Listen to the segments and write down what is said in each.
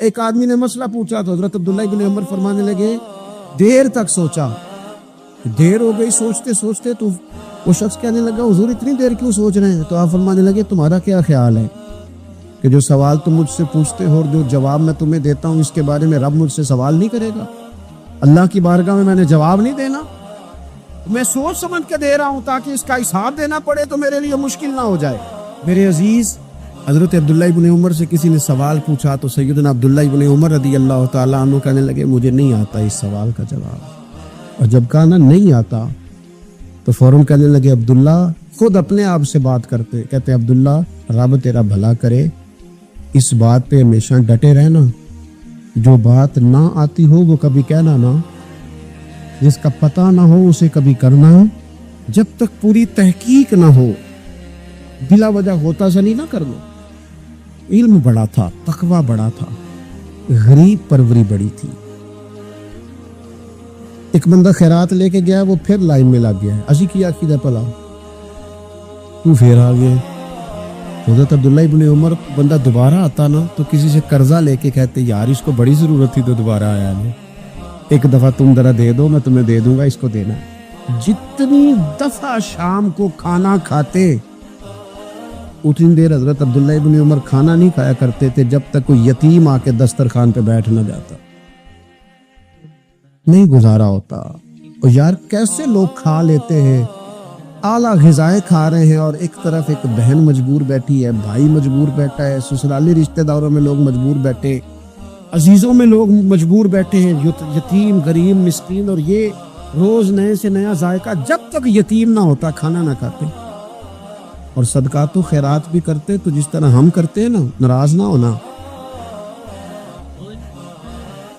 ایک آدمی نے مسئلہ پوچھا تو حضرت عبداللہ ابن عمر فرمانے لگے دیر تک سوچا، دیر ہو گئی سوچتے سوچتے، تو وہ شخص کہنے لگا حضور اتنی دیر کیوں سوچ رہے ہیں؟ تو آپ فرمانے لگے تمہارا کیا خیال ہے کہ جو سوال تم مجھ سے پوچھتے ہو اور جو جواب میں تمہیں دیتا ہوں اس کے بارے میں رب مجھ سے سوال نہیں کرے گا؟ اللہ کی بارگاہ میں نے جواب نہیں دینا؟ میں سوچ سمجھ کے دے رہا ہوں تاکہ اس کا حساب دینا پڑے تو میرے لیے مشکل نہ ہو جائے۔ میرے عزیز، حضرت عبداللہ ابن عمر سے کسی نے سوال پوچھا تو سیدنا عبداللہ ابن عمر رضی اللہ تعالیٰ عنہ کہنے لگے مجھے نہیں آتا اس سوال کا جواب، اور جب کہا نا نہیں آتا تو فوراً کہنے لگے عبداللہ خود اپنے آپ سے بات کرتے، کہتے عبداللہ رب تیرا بھلا کرے، اس بات پہ ہمیشہ ڈٹے رہنا، جو بات نہ آتی ہو وہ کبھی کہنا نہ، جس کا پتہ نہ ہو اسے کبھی کرنا، جب تک پوری تحقیق نہ ہو بلا وجہ ہوتا سا نہیں نہ کر دو۔ علم بڑا تھا، تقوی بڑا تھا، غریب پروری بڑی تھی۔ ایک بندہ خیرات لے کے گیا، وہ پھر لائن میں لگ گیا ہے، اسی کیا کیا پلا تو پھر آ گیا۔ حضرت عبداللہ ابن عمر بندہ دوبارہ آتا نا تو کسی سے قرضہ لے کے کہتے یار اس کو بڑی ضرورت تھی تو دوبارہ آیا نہیں، ایک دفعہ تم ذرا دے دو میں تمہیں دے دوں گا، اس کو دینا ہے۔ جتنی دفعہ شام کو کھانا کھاتے اتنی دیر حضرت عبداللہ ابن عمر کھانا نہیں کھایا کرتے تھے جب تک کوئی یتیم آ کے دسترخوان پہ بیٹھ نہ جاتا، نہیں گزارا ہوتا۔ اور یار کیسے لوگ کھا لیتے ہیں، اعلیٰ غذائیں کھا رہے ہیں، اور ایک طرف ایک بہن مجبور بیٹھی ہے، بھائی مجبور بیٹھا ہے، سسرالی رشتہ داروں میں لوگ مجبور بیٹھے، عزیزوں میں لوگ مجبور بیٹھے ہیں، یتیم غریب مسکین، اور یہ روز نئے سے نیا ذائقہ، جب تک یتیم نہ ہوتا کھانا نہ کھاتے۔ اور صدقات و خیرات بھی کرتے تو جس طرح ہم کرتے ہیں نا، ناراض نہ ہونا۔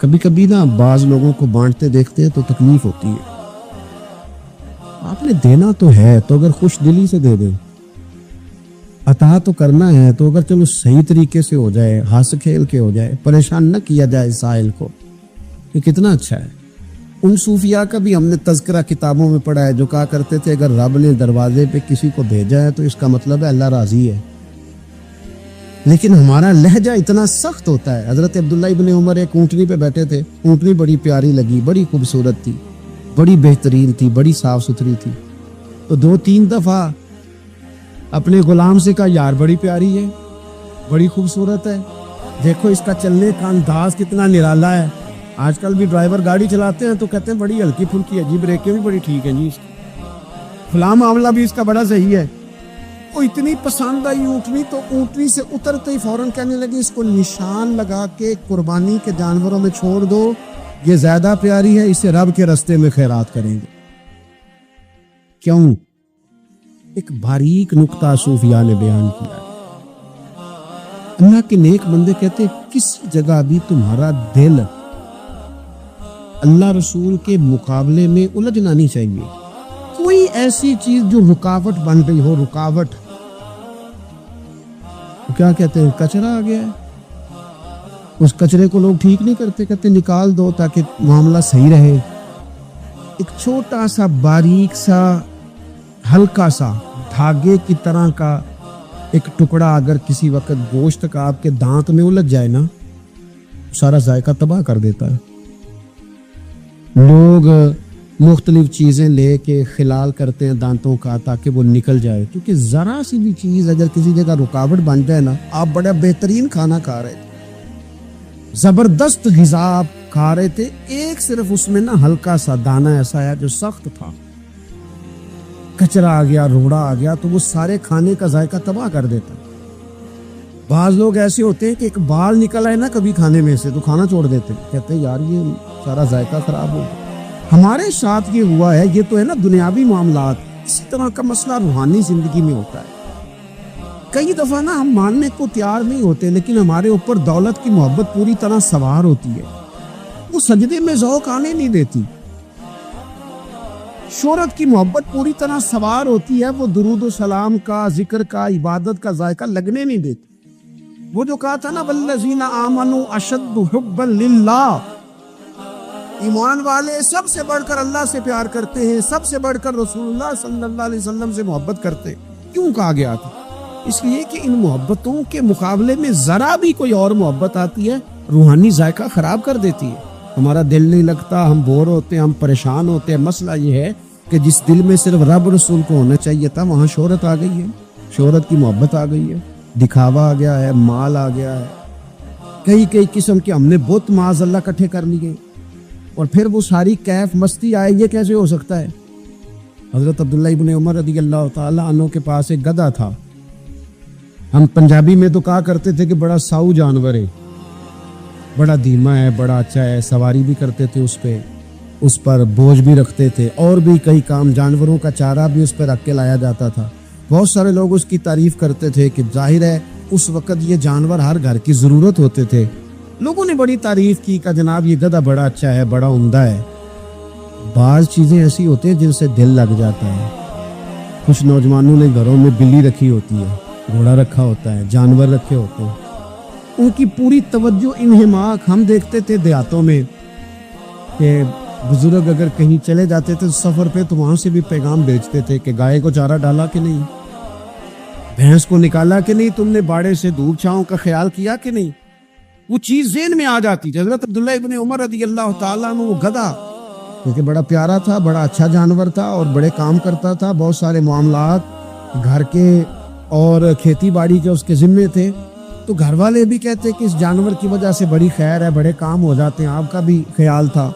کبھی کبھی نا بعض لوگوں کو بانٹتے دیکھتے ہیں تو تکلیف ہوتی ہے، آپ نے دینا تو ہے تو اگر خوش دلی سے دے دیں، عطا تو کرنا ہے تو اگر چلو صحیح طریقے سے ہو جائے، ہنس کھیل کے ہو جائے، پریشان نہ کیا جائے سائل کو، یہ کتنا اچھا ہے۔ ان صوفیاء کا بھی ہم نے تذکرہ کتابوں میں پڑھا ہے جو کہا کرتے تھے اگر رب نے دروازے پہ کسی کو بھیجا ہے تو اس کا مطلب ہے اللہ راضی ہے، لیکن ہمارا لہجہ اتنا سخت ہوتا ہے۔ حضرت عبداللہ ابن عمر ایک اونٹنی پہ بیٹھے تھے، اونٹنی بڑی پیاری لگی، بڑی خوبصورت تھی، بڑی بہترین تھی، بڑی صاف ستھری تھی، تو 2-3 دفعہ اپنے غلام سے کہا یار بڑی پیاری ہے، بڑی خوبصورت ہے، دیکھو اس کا چلنے کا انداز کتنا نرالا ہے۔ آج کل بھی ڈرائیور گاڑی چلاتے ہیں تو کہتے ہیں بڑی ہلکی پھلکی ہے جی، بریکیں بھی بڑی ٹھیک ہیں جی، اس کی فلاں معاملہ بھی اس کا بڑا صحیح ہے۔ وہ اتنی پسند آئی اونٹنی تو اونٹنی سے اترتے ہی فوراً کہنے لگے اس کو نشان لگا کے قربانی کے جانوروں میں چھوڑ دو، یہ زیادہ پیاری ہے، اسے رب کے راستے میں خیرات کریں گے۔ کیوں؟ ایک باریک نقطہ صوفیاء نے بیان کیا۔ اللہ کے نیک بندے کہتے ہیں کسی جگہ بھی تمہارا دل اللہ رسول کے مقابلے میں الجھنا نہیں چاہیے، کوئی ایسی چیز جو رکاوٹ بن گئی ہو، رکاوٹ کیا کہتے ہیں، کچرا آ گیا ہے، اس کچرے کو لوگ ٹھیک نہیں کرتے، کہتے نکال دو تاکہ معاملہ صحیح رہے۔ ایک چھوٹا سا باریک سا ہلکا سا دھاگے کی طرح کا ایک ٹکڑا اگر کسی وقت گوشت کا آپ کے دانت میں الجھ جائے نا، سارا ذائقہ تباہ کر دیتا ہے۔ لوگ مختلف چیزیں لے کے خلال کرتے ہیں دانتوں کا تاکہ وہ نکل جائے، کیونکہ ذرا سی بھی چیز اگر کسی جگہ رکاوٹ بن جائے نا، آپ بڑا بہترین کھانا کھا رہے تھے، زبردست غذا آپ کھا رہے تھے، ایک صرف اس میں نا ہلکا سا دانہ ایسا ہے جو سخت تھا، کچرا آ گیا، روڑا آ گیا، تو وہ سارے کھانے کا ذائقہ تباہ کر دیتا ہے۔ بعض لوگ ایسے ہوتے ہیں کہ ایک بال نکل آئے نا کبھی کھانے میں سے تو کھانا چھوڑ دیتے ہیں، کہتے ہیں یار یہ سارا ذائقہ خراب ہو گیا۔ ہمارے ساتھ یہ ہوا ہے، یہ تو ہے نا دنیاوی معاملات، اسی طرح کا مسئلہ روحانی زندگی میں ہوتا ہے۔ کئی دفعہ نا ہم ماننے کو تیار نہیں ہوتے، لیکن ہمارے اوپر دولت کی محبت پوری طرح سوار ہوتی ہے، وہ سجدے میں ذوق آنے نہیں دیتی، شہرت کی محبت پوری طرح سوار ہوتی ہے، وہ درود و سلام کا، ذکر کا، عبادت کا ذائقہ لگنے نہیں دیتی۔ وہ جو کہا تھا نا والذین آمنوا اشد حبا للہ، ایمان والے سب سے بڑھ کر اللہ سے پیار کرتے ہیں، سب سے بڑھ کر رسول اللہ صلی اللہ علیہ وسلم سے محبت کرتے ہیں۔ کیوں کہا گیا تھا؟ اس لیے کہ ان محبتوں کے مقابلے میں ذرا بھی کوئی اور محبت آتی ہے روحانی ذائقہ خراب کر دیتی ہے. ہمارا دل نہیں لگتا, ہم بور ہوتے ہیں, ہم پریشان ہوتے ہیں. مسئلہ یہ ہے کہ جس دل میں صرف رب رسول کو ہونا چاہیے تھا, وہاں شہرت آ گئی ہے, شہرت کی محبت آ گئی ہے, دکھاوا آ گیا ہے, مال آ گیا ہے, کئی قسم کے ہم نے بت معاذ اللہ اکٹھے کر لیے, اور پھر وہ ساری کیف مستی آئے. یہ کیسے ہو سکتا ہے؟ حضرت عبداللہ ابن عمر رضی اللہ تعالی عنہ کے پاس ایک گدھا تھا. ہم پنجابی میں تو کہا کرتے تھے کہ بڑا ساؤ جانور ہے, بڑا دھیما ہے, بڑا اچھا ہے, سواری بھی کرتے تھے اس پہ, اس پر بوجھ بھی رکھتے تھے, اور بھی کئی کام, جانوروں کا چارہ بھی اس پہ رکھ کے لایا جاتا تھا. بہت سارے لوگ اس کی تعریف کرتے تھے کہ ظاہر ہے اس وقت یہ جانور ہر گھر کی ضرورت ہوتے تھے. لوگوں نے بڑی تعریف کی کہ جناب یہ گدھا بڑا اچھا ہے, بڑا عمدہ ہے. بعض چیزیں ایسی ہوتی ہیں جن سے دل لگ جاتا ہے. کچھ نوجوانوں نے گھروں میں بلی رکھی ہوتی ہے, گھوڑا رکھا ہوتا ہے, جانور رکھے ہوتے ہیں, ان کی پوری توجہ انہماک. ہم دیکھتے تھے دیہاتوں میں کہ بزرگ اگر کہیں چلے جاتے تھے سفر پہ تو وہاں سے بھی پیغام بھیجتے تھے کہ گائے کو چارہ ڈالا کہ نہیں, بھینس کو نکالا کہ نہیں, تم نے باڑے سے دھوپ چھاؤں کا خیال کیا کہ نہیں. وہ چیز ذہن میں آ جاتی. حضرت عبداللہ ابن عمر رضی اللہ تعالیٰ عنہ, وہ گدھا کیونکہ بڑا پیارا تھا, بڑا اچھا جانور تھا اور بڑے کام کرتا تھا, بہت سارے معاملات گھر کے اور کھیتی باڑی کے اس کے ذمے تھے. تو گھر والے بھی کہتے کہ اس جانور کی وجہ سے بڑی خیر ہے, بڑے کام ہو جاتے ہیں. آپ کا بھی خیال تھا.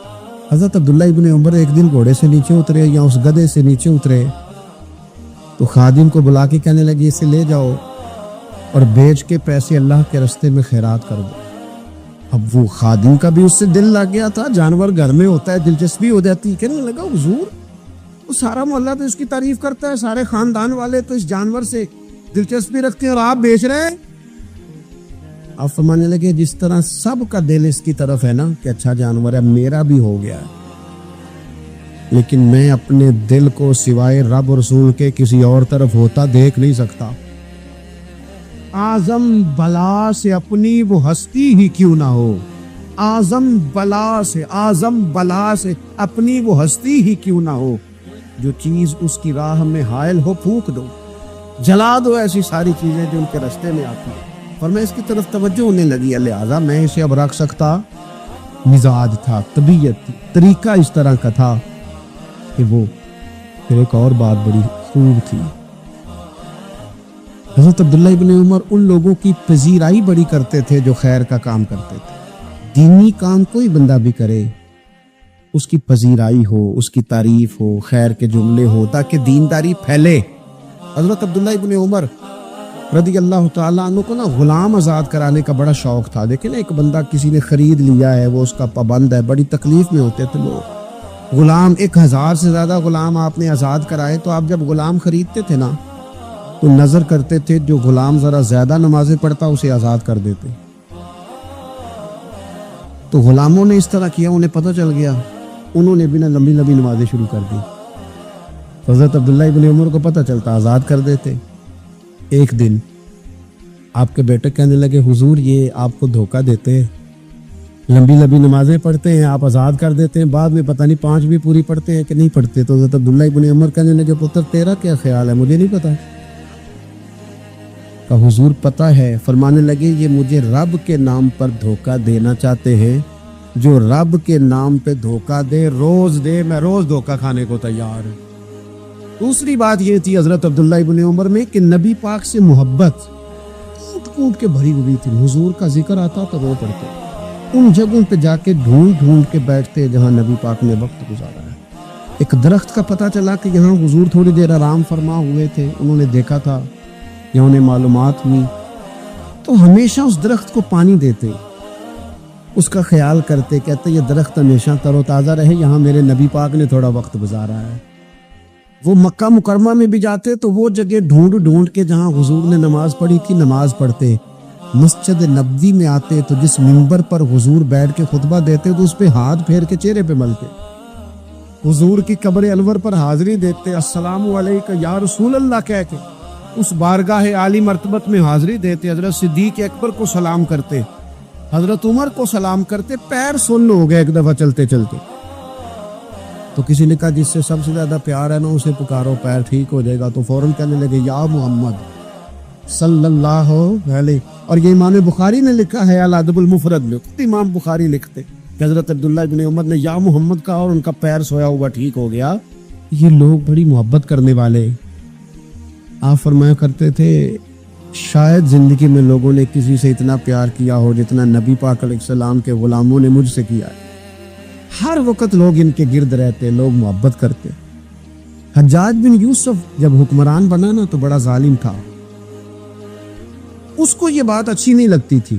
حضرت عبداللہ ابن عمر ایک دن گھوڑے سے نیچے اترے یا اس گدھے سے نیچے اترے تو خادم کو بلا کے کہنے لگے اسے لے جاؤ اور بیچ کے پیسے اللہ کے راستے میں خیرات کر دو. اب وہ خادم کا بھی اس سے دل لگ گیا تھا, جانور گھر میں ہوتا ہے, دلچسپی ہو جاتی. کہنے لگا حضور وہ سارا محلہ تو اس کی تعریف کرتا ہے, سارے خاندان والے تو اس جانور سے دلچسپی رکھتے ہیں اور آپ بیچ رہے ہیں. آپ فرمانے لگے جس طرح سب کا دل اس کی طرف ہے نا کہ اچھا جانور ہے, میرا بھی ہو گیا ہے, لیکن میں اپنے دل کو سوائے رب رسول کے کسی اور طرف ہوتا دیکھ نہیں سکتا. اعظم بلا سے اپنی وہ ہستی ہی کیوں نہ ہو, اعظم بلا سے اپنی وہ ہستی ہی کیوں نہ ہو, جو چیز اس کی راہ میں حائل ہو پھونک دو, جلا دو ایسی ساری چیزیں جو ان کے راستے میں آتی ہیں. اور میں اس کی طرف توجہ ہونے لگی, لہٰذا میں اسے اب رکھ سکتا. مزاج تھا, طبیعت تھی, طریقہ اس طرح کا تھا کہ وہ. پھر ایک اور بات بڑی خوب تھی, حضرت عبداللہ ابن عمر ان لوگوں کی پذیرائی بڑی کرتے تھے جو خیر کا کام کرتے تھے. دینی کام کوئی بندہ بھی کرے اس کی پذیرائی ہو, اس کی تعریف ہو, خیر کے جملے ہو, تاکہ دینداری پھیلے. حضرت عبداللہ ابن عمر رضی اللہ تعالیٰ عنہ کو نا غلام آزاد کرانے کا بڑا شوق تھا. دیکھیں نا, ایک بندہ کسی نے خرید لیا ہے, وہ اس کا پابند ہے, بڑی تکلیف میں ہوتے تھے لوگ. غلام 1000 سے زیادہ غلام آپ نے آزاد کرائے, تو آپ جب غلام خریدتے تھے نا تو نظر کرتے تھے جو غلام ذرا زیادہ نمازیں پڑھتا اسے آزاد کر دیتے. تو غلاموں نے اس طرح کیا, انہیں پتہ چل گیا, انہوں نے بھی نا لمبی لمبی نمازیں شروع کر دی. حضرت عبداللہ ابن عمر کو پتہ چلتا, آزاد کر دیتے. ایک دن آپ کے بیٹے کہنے لگے حضور یہ آپ کو دھوکہ دیتے ہیں, لمبی لمبی نمازیں پڑھتے ہیں, آپ آزاد کر دیتے ہیں, بعد میں پتہ نہیں 5 بھی پوری پڑھتے ہیں کہ نہیں پڑھتے. تو حضرت عبداللہ ابن عمر کہنے لگے پتر تیرا کیا خیال ہے, مجھے نہیں پتا. کہ حضور پتہ ہے. فرمانے لگے یہ مجھے رب کے نام پر دھوکہ دینا چاہتے ہیں, جو رب کے نام پہ دھوکہ دے روز دے, میں روز دھوکہ کھانے کو تیار ہوں. دوسری بات یہ تھی حضرت عبداللہ ابن عمر میں کہ نبی پاک سے محبت کوٹ کوٹ کے بھری ہوئی تھی. حضور کا ذکر آتا تو رو پڑتے, ان جگہوں پہ جا کے ڈھونڈ ڈھونڈ کے بیٹھتے جہاں نبی پاک نے وقت گزارا ہے. ایک درخت کا پتہ چلا کہ یہاں حضور تھوڑی دیر آرام فرما ہوئے تھے, انہوں نے دیکھا تھا یا انہیں معلومات ہوئی, تو ہمیشہ اس درخت کو پانی دیتے, اس کا خیال کرتے, کہتے یہ درخت ہمیشہ تر و تازہ رہے, یہاں میرے نبی پاک نے تھوڑا وقت گزارا ہے. وہ مکہ مکرمہ میں بھی جاتے تو وہ جگہ ڈھونڈ ڈھونڈ کے جہاں حضور نے نماز پڑھی تھی نماز پڑھتے. مسجد نبوی میں آتے تو جس منبر پر حضور بیٹھ کے خطبہ دیتے تو اس پہ ہاتھ پھیر کے چہرے پہ ملتے. حضور کی قبر انور پر حاضری دیتے, السلام علیکم یا رسول اللہ کہہ کے اس بارگاہ عالی مرتبت میں حاضری دیتے. حضرت صدیق اکبر کو سلام کرتے, حضرت عمر کو سلام کرتے. پیر سن ہو گئے ایک دفعہ چلتے چلتے, تو کسی نے کہا جس سے سب سے زیادہ پیار ہے نا اسے پکارو, پیر ٹھیک ہو جائے گا. تو فوراً کہنے لگے یا محمد صلی اللہ علیہ اور یہ امام بخاری نے لکھا ہے الادب المفرد میں، خود امام بخاری لکھتے کہ حضرت عبداللہ ابن عمر نے یا محمد کہا اور ان کا پیر سویا ہوا ٹھیک ہو گیا۔ یہ لوگ بڑی محبت کرنے والے، آپ فرمایا کرتے تھے شاید زندگی میں لوگوں نے کسی سے اتنا پیار کیا ہو جتنا نبی پاک علیہ السلام کے غلاموں نے مجھ سے کیا ہے۔ ہر وقت لوگ ان کے گرد رہتے، لوگ محبت کرتے۔ حجاج بن یوسف جب حکمران بنا نا تو بڑا ظالم تھا، اس کو یہ بات اچھی نہیں لگتی تھی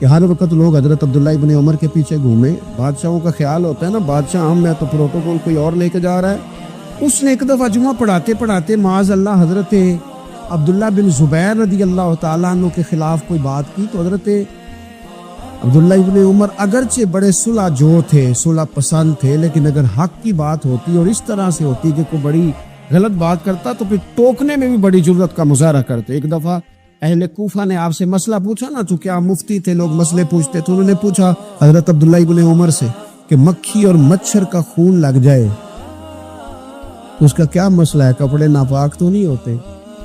کہ ہر وقت لوگ حضرت عبداللہ ابن عمر کے پیچھے گھومے۔ بادشاہوں کا خیال ہوتا ہے نا بادشاہ ہم ہے تو پروٹوکول کوئی اور لے کے جا رہا ہے۔ اس نے ایک دفعہ جمعہ پڑھاتے پڑھاتے معاذ اللہ حضرت عبداللہ بن زبیر رضی اللہ تعالیٰ عنہ کے خلاف کوئی بات کی تو حضرت عبداللہ ابن عمر اگرچہ بڑے صلح جو تھے، صلح پسند تھے، لیکن اگر حق کی بات ہوتی اور اس طرح سے ہوتی کہ کوئی بڑی غلط بات کرتا تو پھر ٹوکنے میں بھی بڑی جرأت کا مظاہرہ کرتے۔ ایک دفعہ اہل کوفہ نے آپ سے مسئلہ پوچھا نا، چونکہ آپ مفتی تھے، لوگ مسئلے پوچھتے تو انہوں نے پوچھا حضرت عبداللہ ابن عمر سے کہ مکھی اور مچھر کا خون لگ جائے تو اس کا کیا مسئلہ ہے، کپڑے ناپاک تو نہیں ہوتے؟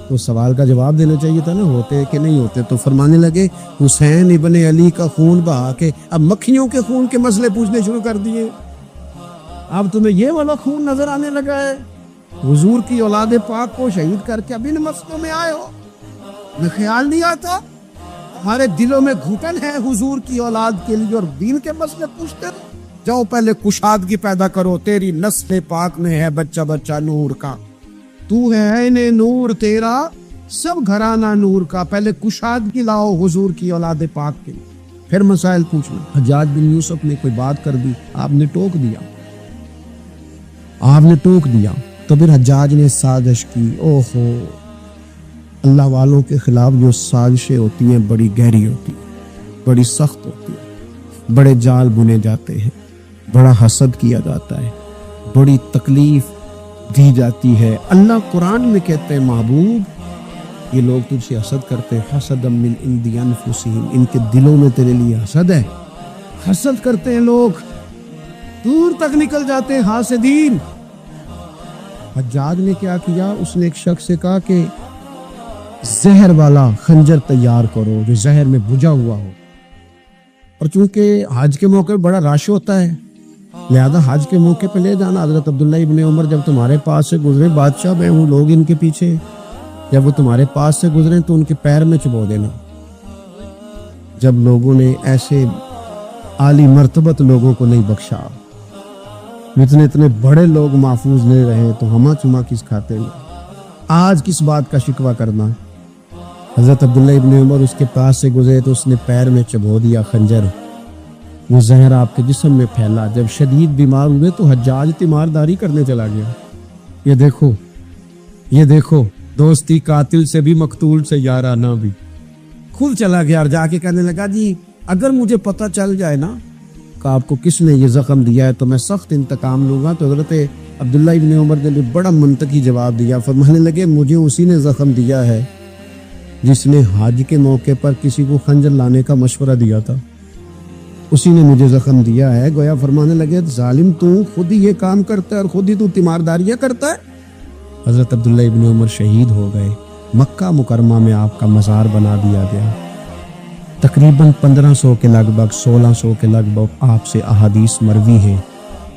تو سوال کا جواب دینا چاہیے تھا نا، ہوتے کہ نہیں ہوتے؟ تو فرمانے لگے حسین ابن علی کا خون بہا کے اب مکھیوں کے خون کے مسئلے پوچھنے شروع کر دیے۔ اب تمہیں یہ والا خون نظر آنے لگا ہے؟ حضور کی اولاد پاک کو شہید کر کے اب ان مسئلوں میں آئے ہو؟ میں خیال نہیں آتا ہمارے دلوں میں گھٹن ہے حضور کی اولاد کے لیے اور دین کے مسئلے پوچھتے رہو۔ جاؤ پہلے کشادگی پیدا کرو، تیری نسل پاک میں ہے بچہ بچہ نور کا، تو ہے عین نور، تیرا سب گھرانہ نور کا، پہلے کشادگی لاؤ حضور کی اولاد پاک کے لیے، پھر مسائل پوچھنا۔ حجاج بن یوسف نے کوئی بات کر دی، آپ نے ٹوک دیا، تو پھر حجاج نے سازش کی۔ اوہو، اللہ والوں کے خلاف جو سازشیں ہوتی ہیں بڑی گہری ہوتی ہیں، بڑی سخت ہوتی ہیں، بڑے جال بنے جاتے ہیں، بڑا حسد کیا جاتا ہے، بڑی تکلیف دی جاتی ہے۔ اللہ قرآن میں کہتے ہیں محبوب یہ لوگ تجھ سے حسد کرتے ہیں، حسد من عند انفسہم، ان کے دلوں میں تیرے لیے حسد ہے، حسد کرتے ہیں لوگ، دور تک نکل جاتے ہیں حاسدین۔ حجاج نے کیا کیا، اس نے ایک شخص سے کہا کہ زہر والا خنجر تیار کرو جو زہر میں بجھا ہوا ہو، اور چونکہ حج کے موقع پہ بڑا رش ہوتا ہے لہذا حج کے موقع پہ لے جانا۔ حضرت عبداللہ ابن عمر جب تمہارے پاس سے گزرے، بادشاہ میں ہوں، لوگ ان کے پیچھے، جب وہ تمہارے پاس سے گزرے تو ان کے پیر میں چبو دینا۔ جب لوگوں نے ایسے عالی مرتبت لوگوں کو نہیں بخشا، اتنے بڑے لوگ محفوظ نہیں رہے تو ہما چما کس کھاتے ہیں؟ آج کس بات کا شکوہ کرنا؟ حضرت عبداللہ ابن عمر اس کے پاس سے گزرے تو اس نے پیر میں چبو دیا خنجر، وہ زہر آپ کے جسم میں پھیلا۔ جب شدید بیمار ہوئے تو حجاج تیمارداری کرنے چلا گیا۔ یہ دیکھو دوستی قاتل سے بھی مقتول سے یارانہ بھی، خود چلا گیا اور جا کے کہنے لگا جی اگر مجھے پتہ چل جائے نا کہ آپ کو کس نے یہ زخم دیا ہے تو میں سخت انتقام لوں گا۔ تو حضرت عبداللہ ابن عمر نے بھی بڑا منطقی جواب دیا، فرمانے لگے مجھے اسی نے زخم دیا ہے جس نے حج کے موقع پر کسی کو خنجر لانے کا مشورہ دیا تھا، اسی نے مجھے زخم دیا ہے۔ گویا فرمانے لگے ظالم تو خود ہی یہ کام کرتا ہے اور خود ہی تو تیمارداریاں کرتا ہے۔ حضرت عبداللہ ابن عمر شہید ہو گئے، مکہ مکرمہ میں آپ کا مزار بنا دیا گیا۔ تقریباً 1500 کے لگ بھگ 1600 کے لگ بھگ آپ سے احادیث مروی ہیں۔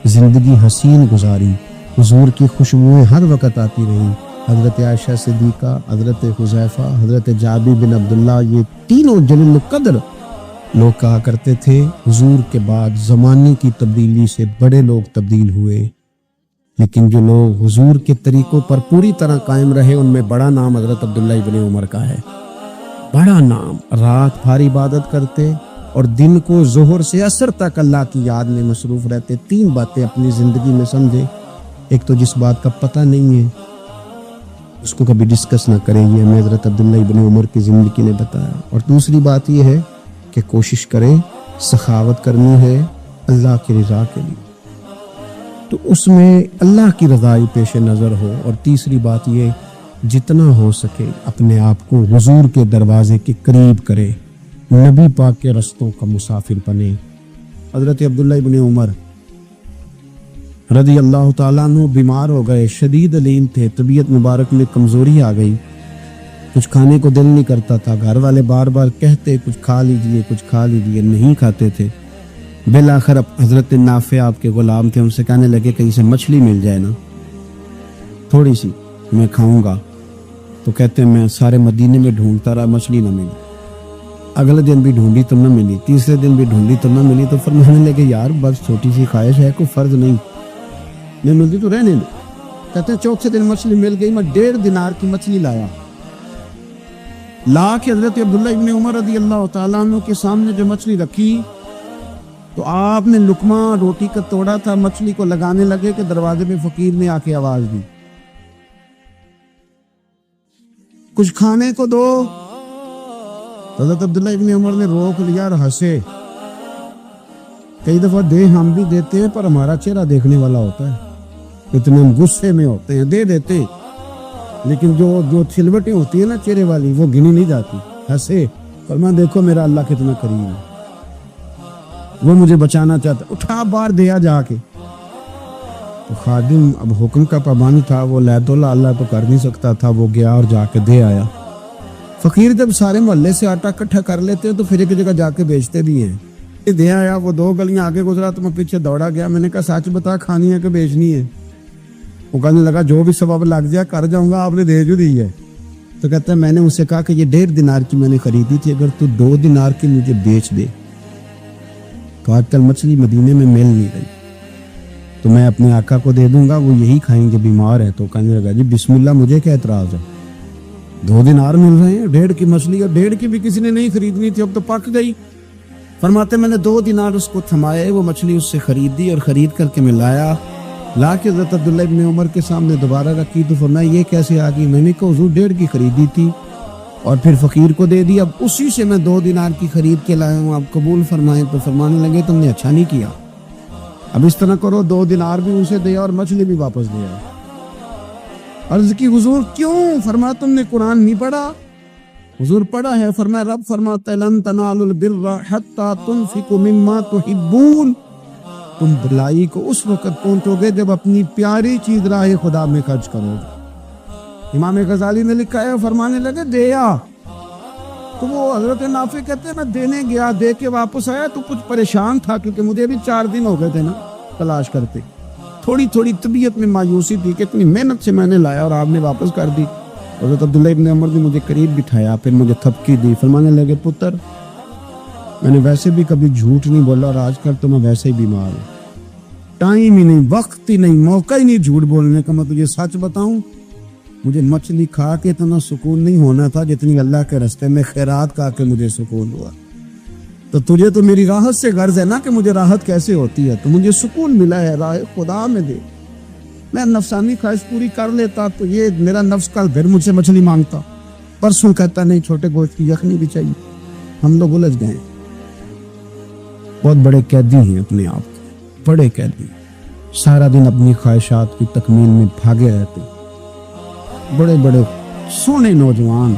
زندگی حسین گزاری، حضور کی خوشبوئیں ہر وقت آتی رہیں۔ حضرت عائشہ صدیقہ، حضرت حذیفہ، حضرت جابر بن عبداللہ، یہ تینوں جلیل القدر لوگ کہا کرتے تھے حضور کے بعد زمانے کی تبدیلی سے بڑے لوگ تبدیل ہوئے، لیکن جو لوگ حضور کے طریقوں پر پوری طرح قائم رہے ان میں بڑا نام حضرت عبداللہ ابن عمر کا ہے، بڑا نام۔ رات بھر عبادت کرتے اور دن کو ظہر سے عصر تک اللہ کی یاد میں مصروف رہتے۔ 3 باتیں اپنی زندگی میں سمجھے، ایک تو جس بات کا پتہ نہیں ہے اس کو کبھی ڈسکس نہ کریں، یہ ہمیں حضرت عبداللہ ابن عمر کی زندگی نے بتایا، اور دوسری بات یہ ہے کہ کوشش کریں، سخاوت کرنی ہے اللہ کی رضا کے لیے تو اس میں اللہ کی رضا ہی پیش نظر ہو، اور تیسری بات یہ جتنا ہو سکے اپنے آپ کو حضور کے دروازے کے قریب کرے، نبی پاک کے رستوں کا مسافر بنے۔ حضرت عبداللہ ابن عمر رضی اللہ تعالیٰ عنہ بیمار ہو گئے، شدید علیم تھے، طبیعت مبارک میں کمزوری آ گئی، کچھ کھانے کو دل نہیں کرتا تھا، گھر والے بار بار کہتے کچھ کھا لیجئے کچھ کھا لیجئے، نہیں کھاتے تھے۔ بالآخر حضرت نافع آپ کے غلام تھے، ان سے کہنے لگے کہیں سے مچھلی مل جائے نا تھوڑی سی، میں کھاؤں گا۔ تو کہتے ہیں میں سارے مدینے میں ڈھونڈتا رہا، مچھلی نہ ملی۔ اگلے دن بھی ڈھونڈی تو نہ ملی، تیسرے دن بھی ڈھونڈی تو نہ ملی، تو فرمانے لگے یار بس چھوٹی سی خواہش ہے، کوئی فرض نہیں، نہیں ملتی تو رہنے دو۔ کہتے ہیں چوتھے دن مچھلی مل گئی، میں 1.5 دینار کی مچھلی لایا، لا کے حضرت عبداللہ ابن عمر رضی اللہ تعالیٰ عنہ کے سامنے جو مچھلی رکھی تو آپ نے لقمہ روٹی کا توڑا تھا، مچھلی کو لگانے لگے کہ دروازے میں فقیر نے آ کے آواز دی کچھ کھانے کو دو۔ حضرت عبداللہ ابن عمر نے روک لیا اور ہنسے۔ کئی دفعہ دے ہم بھی دیتے ہیں پر ہمارا چہرہ دیکھنے والا ہوتا ہے، اتنے ہم غصے میں ہوتے ہیں، دے دیتے، لیکن جو چھلوٹیں ہوتی ہیں نا چہرے والی وہ گنی نہیں جاتی۔ ہنسے، فرمایا دیکھو میرا اللہ کتنا کریم ہے، وہ مجھے بچانا چاہتا، اٹھا بار دیا جا کے۔ تو خادم اب حکم کا پابند تھا، وہ لیت اللہ تو کر نہیں سکتا تھا، وہ گیا اور جا کے دے آیا۔ فقیر جب سارے محلے سے آٹا اکٹھا کر لیتے ہیں تو پھر ایک جگہ جا کے بیچتے بھی ہیں۔ دے آیا، وہ 2 گلیاں آگے گزرا تو میں پیچھے دوڑا گیا، میں نے کہا سچ بتا کھانی ہے کہ بیچنی ہے؟ وہ کہنے لگا جو بھی سبب لگ جائے کر جاؤں گا، آپ نے دے جو دی ہے۔ تو کہتا ہے میں نے اسے کہا کہ یہ 1.5 دینار کی میں نے خریدی تھی، اگر تو 2 دینار کی مجھے بیچ دے تو آج کل مچھلی مدینے میں مل نہیں رہی، تو میں اپنے آقا کو دے دوں گا، وہ یہی کھائیں گے، بیمار ہے۔ تو کہنے لگا جی بسم اللہ، مجھے کیا اعتراض ہے، 2 دینار مل رہے ہیں، 1.5 کی مچھلی، اور 1.5 کی بھی کسی نے نہیں خریدنی تھی، اب تو پک گئی۔ فرماتے میں نے 2 دینار اس کو تھمائے، وہ مچھلی اس سے خریدی اور خرید کر کے میں لا کے حضرت عبداللہ ابن عمر کے سامنے دوبارہ رکھی۔ تو فرمایا یہ کیسے آ گئی؟ میں نے کہا حضور 1.5 کی خریدی تھی اور پھر فقیر کو دے دی، اب اسی سے میں 2 دینار کی خرید کے لایا ہوں، آپ قبول فرمائیں۔ تو فرمانے لگے تم نے اچھا نہیں کیا، اب اس طرح کرو 2 دینار بھی اسے دیا اور مچھلی بھی واپس دیا۔ عرض کی حضور کیوں؟ فرمایا تم نے قرآن نہیں پڑھا؟ حضور پڑھا ہے، فرمایا رب فرماتا ہے لن تنالوا البر حتی تنفقوا مما تحبون، تم بھلائی کو اس وقت پہنچو گے جب اپنی پیاری چیز راہ خدا میں خرچ کرو گے۔ امام غزالی نے لکھا ہے، فرمانے لگے دیا، تو وہ حضرت نافع کہتے ہیں میں دینے گیا، دے کے واپس آیا تو کچھ پریشان تھا کیونکہ مجھے بھی 4 دن ہو گئے تھے نا تلاش کرتے، تھوڑی طبیعت میں مایوسی تھی کہ اتنی محنت سے میں نے لایا اور آپ نے واپس کر دی۔ حضرت عبداللہ ابن عمر نے مجھے قریب بٹھایا، پھر مجھے تھپکی دی، فرمانے لگے پتر میں نے ویسے بھی کبھی جھوٹ نہیں بولا اور آج کل تو میں ویسے ہی بیمار ہوں، ٹائم ہی نہیں، وقت ہی نہیں، موقع ہی نہیں جھوٹ بولنے کا۔ میں تجھے سچ بتاؤں، مجھے مچھلی کھا کے اتنا سکون نہیں ہونا تھا جتنی اللہ کے راستے میں خیرات کھا کے مجھے سکون ہوا۔ تو تجھے تو میری راحت سے غرض ہے نا کہ مجھے راحت کیسے ہوتی ہے، تو مجھے سکون ملا ہے، راہ خدا میں دے، میں نفسانی خواہش پوری کر لیتا تو یہ میرا نفس کل پھر مجھ سے مچھلی مانگتا، پرسوں کہتا نہیں چھوٹے گوشت کی یخنی بھی چاہیے۔ ہم لوگ الجھ گئے، بہت بڑے قیدی ہیں اپنے آپ کے، بڑے قیدی، سارا دن اپنی خواہشات کی تکمیل میں بھاگے رہتے، بڑے بڑے سونے نوجوان۔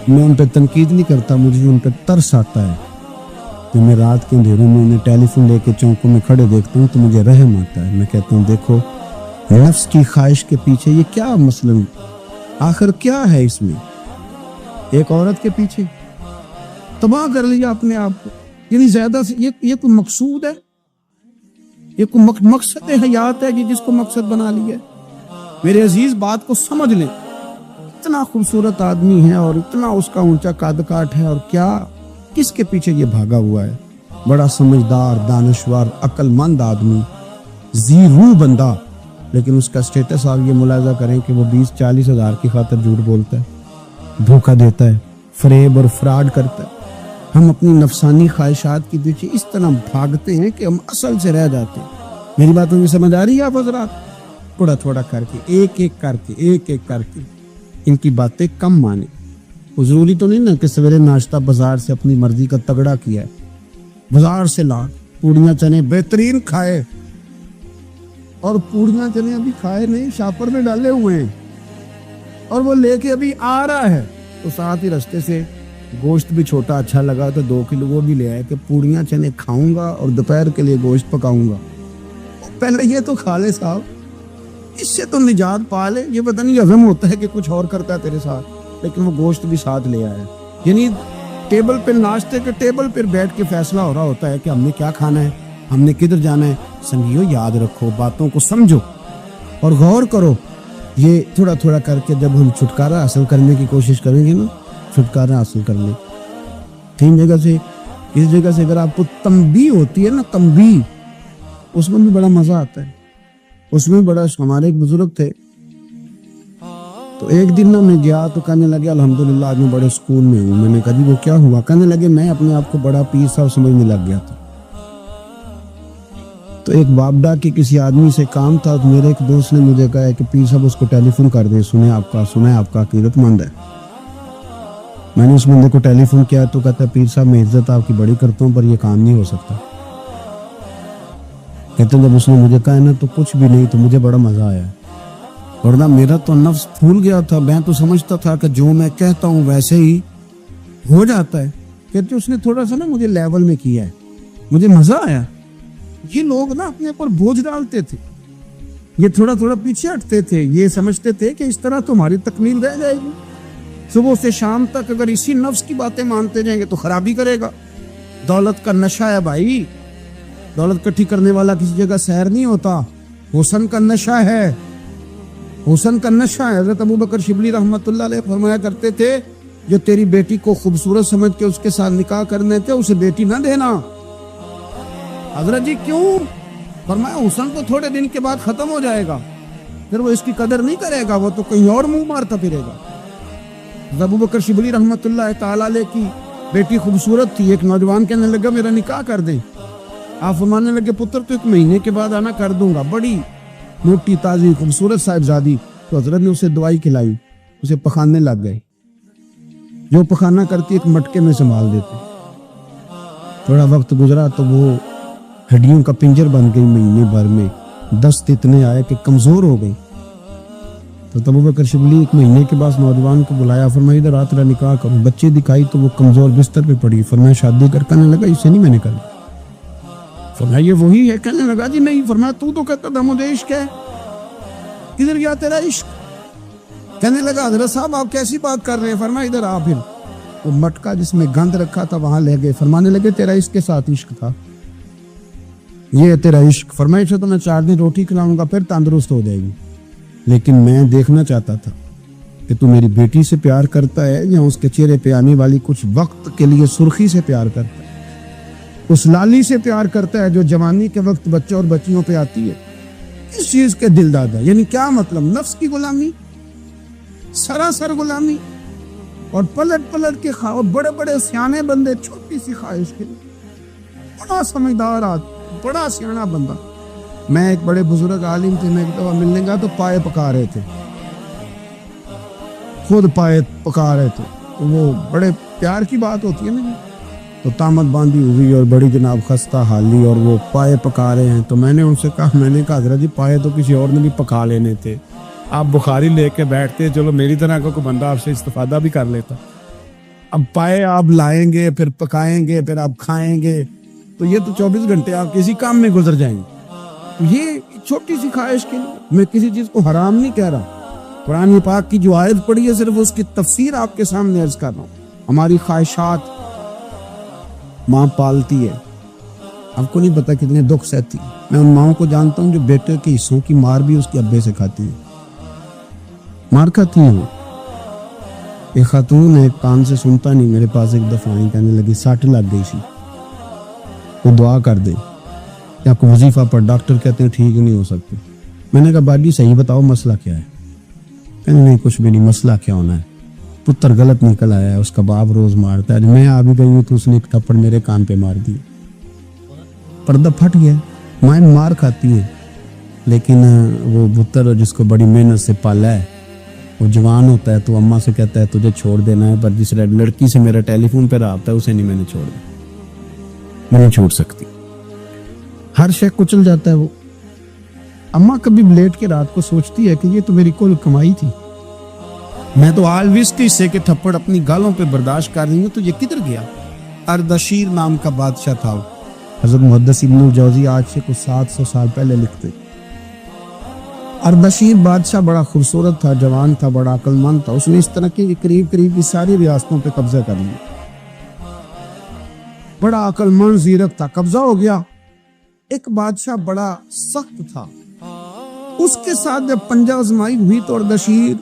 میں ان پہ تنقید نہیں کرتا، مجھے ان پہ ترس آتا ہے کہ میں رات کے اندھیروں میں انہیں ٹیلی فون لے کے چوکوں میں کھڑے دیکھتا ہوں تو مجھے رحم آتا ہے۔ میں کہتا ہوں دیکھو نفس کی خواہش کے پیچھے یہ کیا مسئلہ، آخر کیا ہے اس میں؟ ایک عورت کے پیچھے تباہ کر لیا اپنے آپ کو، یعنی زیادہ سے یہ کوئی مقصود ہے، یہ کوئی مقصد حیات ہے جس کو مقصد بنا لیا ہے؟ میرے عزیز بات کو سمجھ لیں، اتنا خوبصورت آدمی ہے اور اتنا اس کا اونچا قد کاٹ ہے، اور کیا کس کے پیچھے یہ بھاگا ہوا ہے؟ بڑا سمجھدار، دانشور، عقل مند آدمی، ذی روح بندہ، لیکن اس کا سٹیٹس آپ یہ ملاحظہ کریں کہ وہ 20-40 ہزار کی خاطر جھوٹ بولتا ہے، دھوکہ دیتا ہے، فریب اور فراڈ کرتا ہے۔ ہم اپنی نفسانی خواہشات کے پیچھے اس طرح بھاگتے ہیں کہ ہم اصل سے رہ جاتے ہیں۔ میری باتوں میں سمجھ آ رہی ہے آپ حضرات؟ تھوڑا تھوڑا کر کے، ایک ایک کر کے ان کی باتیں کم مانیں۔ ضروری تو نہیں نا کہ سویرے ناشتہ بازار سے اپنی مرضی کا تگڑا کیا ہے، بازار سے لا پوڑیاں چنے بہترین کھائے، اور پوڑیاں چنے ابھی کھائے نہیں، شاپر میں ڈالے ہوئے ہیں، اور وہ لے کے ابھی آ رہا ہے، تو ساتھ ہی رستے سے گوشت بھی چھوٹا اچھا لگا تو 2 کلو وہ بھی لے آئے کہ پوڑیاں چنے کھاؤں گا اور دوپہر کے لیے گوشت پکاؤں گا۔ پہلے یہ تو کھا لے صاحب، اس سے تو نجات پا لے، یہ پتہ نہیں ہضم ہوتا ہے کہ کچھ اور کرتا ہے تیرے ساتھ۔ لیکن وہ گوشت بھی ساتھ لے آیا. یعنی ٹیبل پہ ناشتے کے ٹیبل پر بیٹھ کے فیصلہ ہو رہا ہوتا ہے کہ ہم نے کیا کھانا ہے, ہم نے کدھر جانا ہے. سنگیو یاد رکھو, باتوں کو سمجھو اور غور کرو. یہ تھوڑا تھوڑا کر کے جب ہم چھٹکارا حاصل کرنے کی کوشش کریں گے نا, چھٹکارا حاصل کر لیں. تین جگہ سے اس جگہ سے اگر آپ کو تنبیہ ہوتی ہے نا, تنبیہ, اس میں بھی بڑا مزہ آتا ہے. اس میں بڑا, ہمارے ایک بزرگ تھے تو ایک دن نا میں گیا تو کہنے لگے الحمدللہ آج میں بڑے سکون میں ہوں. میں نے کہا جی وہ کیا ہوا؟ کہنے لگے میں اپنے آپ کو بڑا پیر صاحب سمجھنے لگ گیا تھا. تو ایک بابڈا کے کسی آدمی سے کام تھا, تو میرے ایک دوست نے مجھے کہا کہ پیر صاحب اس کو ٹیلی فون کر دیں, سنیں آپ کا عقیدت مند ہے. میں نے اس بندے کو ٹیلی فون کیا تو کہتا ہے پیر صاحب میں عزت آپ کی بڑی کرتا ہوں پر یہ کام نہیں ہو سکتا. کہتے ہیں جب اس نے مجھے کہا ہے نا تو کچھ بھی نہیں, تو مجھے بڑا مزہ آیا, ورنہ میرا تو نفس پھول گیا تھا. میں تو سمجھتا تھا کہ جو میں کہتا ہوں ویسے ہی ہو جاتا ہے. کہتے اس نے تھوڑا سا نا مجھے لیول میں کیا ہے, مجھے مزہ آیا. یہ لوگ نا اپنے اوپر بوجھ ڈالتے تھے, یہ تھوڑا تھوڑا پیچھے ہٹتے تھے, یہ سمجھتے تھے کہ اس طرح تو ہماری تکمیل رہ جائے گی. صبح سے شام تک اگر اسی نفس کی باتیں مانتے جائیں گے تو خرابی کرے گا. دولت کا نشہ ہے بھائی, دولت کٹھی کرنے والا کسی جگہ سیر نہیں ہوتا. حسن کا نشہ ہے, حسن کا نشہ ہے. حضرت ابو بکر شبلی رحمۃ اللہ علیہ فرمایا کرتے تھے جو تیری بیٹی کو خوبصورت سمجھ کے اس کے ساتھ نکاح کرنے تھے اسے بیٹی نہ دینا. حضرت جی کیوں؟ فرمایا حسن تو تھوڑے دن کے بعد ختم ہو جائے گا, پھر وہ اس کی قدر نہیں کرے گا, وہ تو کہیں اور منہ مارتا پھرے گا. ابو بکر شبلی رحمۃ اللہ تعالی علیہ کی بیٹی خوبصورت تھی. ایک نوجوان کہنے لگا میرا نکاح کر دیں. آپ فرمانے لگے پتر تو 1 مہینے کے بعد آنا, کر دوں گا. بڑی موٹی تازی خوبصورت صاحبزادی. تو حضرت نے اسے دوائی کھلائی, اسے پخانے لگ گئے. جو پخانہ کرتی ایک مٹکے میں سنبھال دیتے. تھوڑا وقت گزرا تو وہ ہڈیوں کا پنجر بن گئی. مہینے بھر میں دست اتنے آئے کہ کمزور ہو گئی. تو ابو بکر شبلی 1 مہینے کے بعد نوجوان کو بلایا, فرمایا ادھر رات نکاح کروں. بچے دکھائی تو وہ کمزور بستر پہ پڑی. فرمایا شادی کرنے لگا اسے نہیں میں نے کری. فرمایا یہ وہی ہے؟ کہنے لگا جی نہیں. فرمایا تو کہتا تھا مجھے عشق ہے, کدھر گیا تیرا عشق؟ کہنے لگا حضرت صاحب آپ کیسی بات کر رہے ہیں. فرمایا ادھر آ. پھر وہ مٹکا جس میں گند رکھا تھا وہاں لے گئے. فرمانے لگے تیرا اس کے ساتھ عشق تھا, یہ تیرا عشق. فرمایا اسے تو میں 4 دن روٹی کھلاؤں گا پھر تندرست ہو جائے گی, لیکن میں دیکھنا چاہتا تھا کہ تو میری بیٹی سے پیار کرتا ہے یا اس کے چہرے پہ آنے والی کچھ وقت کے لیے سرخی سے پیار کرتا ہے, اس لالی سے پیار کرتا ہے جو جوانی کے وقت بچوں اور بچیوں پہ آتی ہے. اس چیز کے دل دادا. یعنی کیا مطلب؟ نفس کی غلامی, سراسر غلامی. اور پلٹ پلٹ کے بڑے بڑے سیانے بندے چھوٹی سی خواہش کے لیے. بڑا سمجھدار آدمی, بڑا سیانا بندہ. میں ایک بڑے بزرگ عالم تھے, میں ایک دفعہ ملنے گا تو پائے پکا رہے تھے, خود پائے پکا رہے تھے. وہ بڑے پیار کی بات ہوتی ہے نا. تو تامت باندھی ہوئی اور بڑی جناب خستہ حالی, اور وہ پائے پکا رہے ہیں. تو میں نے ان سے کہا حضرت جی پائے تو کسی اور نے بھی پکا لینے تھے, آپ بخاری لے کے بیٹھتے, چلو میری طرح کا کوئی بندہ آپ سے استفادہ بھی کر لیتا. اب پائے آپ لائیں گے, پھر پکائیں گے, پھر آپ کھائیں گے, تو یہ تو 24 گھنٹے آپ کسی کام میں گزر جائیں گے. یہ چھوٹی سی خواہش کے لیے میں کسی چیز کو حرام نہیں کہہ رہا. قرآن پاک کی جو آیت پڑھی ہے صرف اس کی تفسیر آپ کے سامنے عرض کر رہا ہوں. ہماری خواہشات ماں پالتی ہے, آپ کو نہیں پتا کتنے دکھ سہتی. میں ان ماؤں کو جانتا ہوں جو بیٹے کے حصوں کی مار بھی اس کے ابے سے کھاتی ہیں, مار کھاتی ہیں. ایک خاتون ہے, کان سے سنتا نہیں, میرے پاس ایک دفعہ آئی, کہنے لگی 60 لگ گئی سی, وہ دعا کر دے یا کوئی وظیفہ پر. ڈاکٹر کہتے ہیں ٹھیک نہیں ہو سکتے. میں نے کہا باجی صحیح بتاؤ مسئلہ کیا ہے؟ کہنے نہیں کچھ بھی نہیں, مسئلہ کیا ہونا ہے, پتر غلط نکل آیا ہے, اس کا باپ روز مارتا ہے. میں آ بھی گئی ہوں تو اس نے ایک تھپڑ میرے کان پہ مار دی, پردہ پھٹ گیا. مائیں مار کھاتی ہیں, لیکن وہ پتر جس کو بڑی محنت سے پالا ہے وہ جوان ہوتا ہے تو اماں سے کہتا ہے تجھے چھوڑ دینا ہے, پر جس لڑکی سے میرا ٹیلی فون پہ رابطہ ہے اسے نہیں میں نے چھوڑ دیا, میں نہیں چھوڑ سکتی. ہر شے کچل جاتا ہے. وہ اماں کبھی لیٹ کے رات کو سوچتی ہے کہ یہ تو میری کل کمائی تھی, میں تو آلویز کے حصے کے تھپڑ اپنی گالوں پہ برداشت کر رہی ہوں, تو یہ کدھر گیا؟ اردشیر نام کا بادشاہ تھا. حضرت محدث ابن الجوزی آج سے کچھ 700 سال پہلے لکھتے, اردشیر بادشاہ بڑا خوبصورت تھا، جوان تھا، بڑا عقل مند تھا. اس نے اس طرح کی قریب کی ساری ریاستوں پہ قبضہ کر لیا. بڑا عقل مند زیرک تھا، قبضہ ہو گیا. ایک بادشاہ بڑا سخت تھا، اس کے ساتھ جب پنجہ آزمائی ہوئی تو اردشیر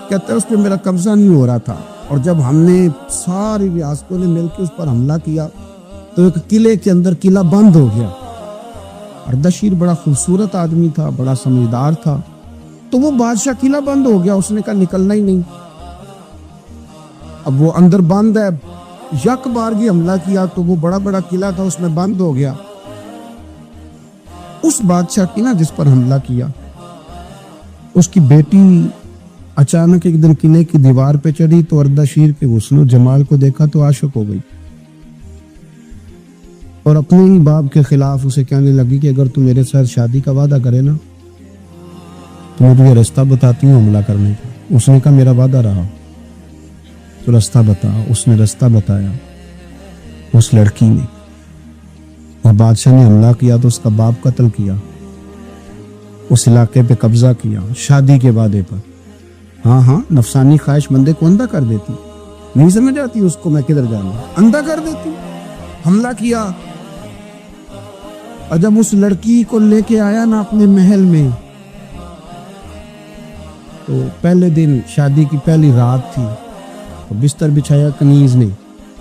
کہتا ہے اس پہ میرا قبضہ نہیں ہو رہا تھا. اور جب ہم نے ساری ریاستوں نے مل کے اس پر حملہ کیا تو ایک قلعے کے اندر قلعہ بند ہو گیا. اردشیر بڑا خوبصورت آدمی تھا، بڑا سمجھدار تھا، تو وہ بادشاہ قلعہ بند ہو گیا. اس نے کہا نکلنا ہی نہیں. اب وہ اندر بند ہے، یک بارگی حملہ کیا تو وہ بڑا قلعہ تھا اس میں بند ہو گیا. اس بادشاہ کی نا جس پر حملہ کیا، اس کی بیٹی اچانک ایک دن قلعے کی دیوار پہ چڑھی تو اردشیر کے حسن و جمال کو دیکھا تو عاشق ہو گئی، اور اپنے ہی باپ کے خلاف اسے کہنے لگی کہ اگر تو میرے ساتھ شادی کا وعدہ کرے نا تو میں تجھے رستہ بتاتی ہوں حملہ کرنے کا. اس نے کہا میرا وعدہ رہا، تو رستہ بتا. اس نے رستہ بتایا. اس لڑکی نے، اور بادشاہ نے حملہ کیا تو اس کا باپ قتل کیا، اس علاقے پہ قبضہ کیا شادی کے وعدے پر. ہاں نفسانی خواہش مندے کو اندھا کر دیتی، نہیں سمجھ آتی اس کو میں کدھر جانا، اندھا کر دیتی. حملہ کیا، اور جب اس لڑکی کو لے کے آیا نا اپنے محل میں تو پہلے دن شادی کی پہلی رات تھی، تو بستر بچھایا کنیز نے،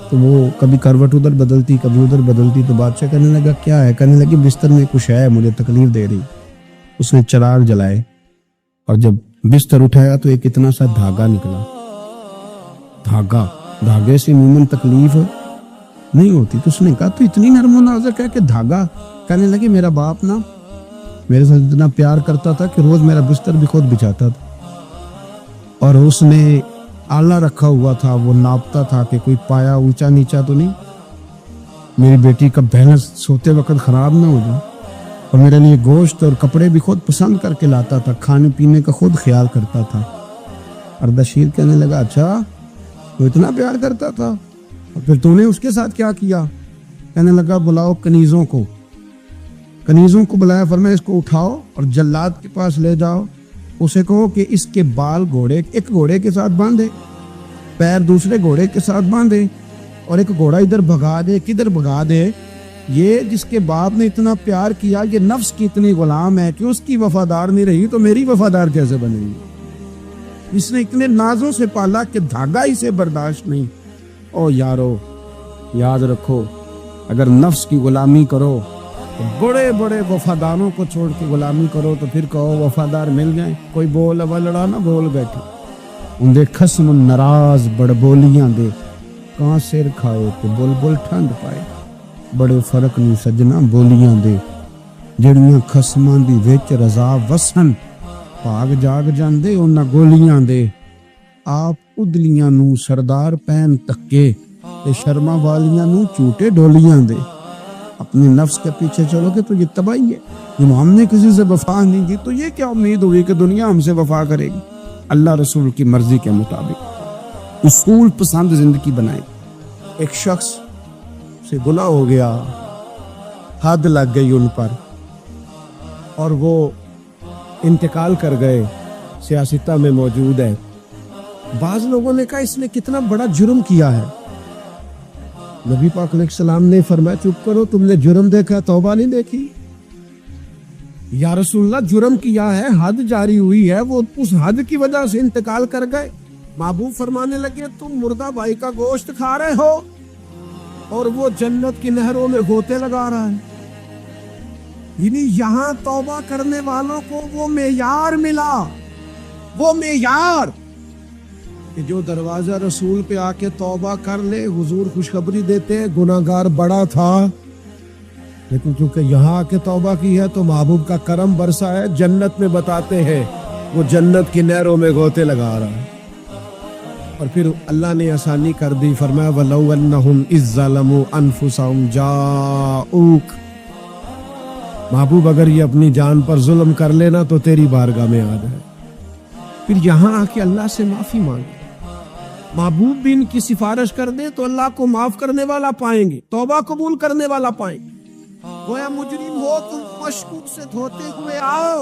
تو وہ کبھی کروٹ ادھر بدلتی کبھی ادھر بدلتی. تو بادشاہ کہنے لگا کیا ہے؟ کہنے لگی بستر میں کچھ ہے، مجھے تکلیف دے رہی. اس نے چراغ جلائے اور جب بستر اٹھایا تو ایک اتنا سا دھاگا نکلا. دھاگے سے عموماً تکلیف نہیں ہوتی. تو اس نے کہا تو اتنی نرم و نازک ہے کہ دھاگا. کہنے لگی میرا باپ نا میرے ساتھ اتنا پیار کرتا تھا کہ روز میرا بستر بھی خود بچھاتا تھا، اور اس نے آلہ رکھا ہوا تھا، وہ ناپتا تھا کہ کوئی پایا اونچا نیچا تو نہیں، میری بیٹی کا بیلنس سوتے وقت خراب نہ ہو جائے. اور میرے لیے گوشت اور کپڑے بھی خود پسند کر کے لاتا تھا، کھانے پینے کا خود خیال کرتا تھا. اردشیر کہنے لگا اچھا تو اتنا پیار کرتا تھا، اور پھر تو نے اس کے ساتھ کیا کیا؟ کہنے لگا بلاؤ کنیزوں کو بلایا، فرمایا اس کو اٹھاؤ اور جلاد کے پاس لے جاؤ. اسے کہو کہ اس کے بال ایک گھوڑے کے ساتھ باندھے، پیر دوسرے گھوڑے کے ساتھ باندھے، اور ایک گھوڑا ادھر بھگا دے. کدھر بھگا دے؟ یہ جس کے باپ نے اتنا پیار کیا، یہ نفس کی اتنی غلام ہے کہ اس کی وفادار نہیں رہی تو میری وفادار کیسے بنے گی؟ اس نے اتنے نازوں سے پالا کہ دھاگا ہی سے برداشت نہیں. او یارو یاد رکھو، اگر نفس کی غلامی کرو تو بڑے وفاداروں کو چھوڑ کے غلامی کرو تو پھر کہو وفادار مل جائیں. کوئی بول اب لڑا نہ بول بیٹھے، ان دے خصم ناراض بڑ بولیاں دے، کہاں سر کھائے تو بلبل ٹھنڈ پائے. بڑے فرق نہیں سجنا بولیاں دے، جڑیاں خصماں دی وچ رضا وسن، بھاگ جاگ جاندے انہاں گولیاں دے. آپ ادلیاں نو سردار پین تکے تے شرما والیاں نو چوٹے ڈولیاں دے. اپنے نفس کے پیچھے چلو گے تو یہ تباہی ہے. جب ہم نے کسی سے وفا نہیں کی تو یہ کیا امید ہوئی کہ دنیا ہم سے وفا کرے گی؟ اللہ رسول کی مرضی کے مطابق اصول پسند زندگی بنائے. ایک شخص سے گناہ ہو گیا، حد لگ گئی ان پر، اور وہ انتقال کر گئے، سیاستہ میں موجود ہے. بعض لوگوں نے کہا اس نے کتنا بڑا جرم کیا ہے. نبی پاک علیہ السلام نے فرمایا چپ کرو، تم نے جرم دیکھا توبہ نہیں دیکھی. یا رسول اللہ جرم کیا ہے، حد جاری ہوئی ہے، وہ اس حد کی وجہ سے انتقال کر گئے. محبوب فرمانے لگے تم مردہ بھائی کا گوشت کھا رہے ہو اور وہ جنت کی نہروں میں غوطے لگا رہا ہے. یعنی یہاں توبہ کرنے والوں کو وہ معیار ملا، وہ معیار کہ جو دروازہ رسول پہ آ کے توبہ کر لے. حضور خوشخبری دیتے ہیں گناہگار بڑا تھا لیکن چونکہ یہاں آ کے توبہ کی ہے تو محبوب کا کرم برسا ہے. جنت میں بتاتے ہیں وہ جنت کی نہروں میں غوطے لگا رہا ہے. اور پھر اللہ نے آسانی کر دی، فرمایا وَلَوْ أَنَّهُمْ إِذْ ظَلَمُوا أَنفُسَهُمْ جَاءُوكَ. محبوب اگر یہ اپنی جان پر ظلم کر لینا تو تیری بارگاہ میں آ جائے. پھر یہاں آ کے اللہ سے معافی مانگے. محبوب بھی ان کی سفارش کر دے تو اللہ کو معاف کرنے والا پائیں گے، توبہ قبول کرنے والا پائیں گے. گویا مجرم ہو تم مشکوک سے دھوتے ہوئے آؤ،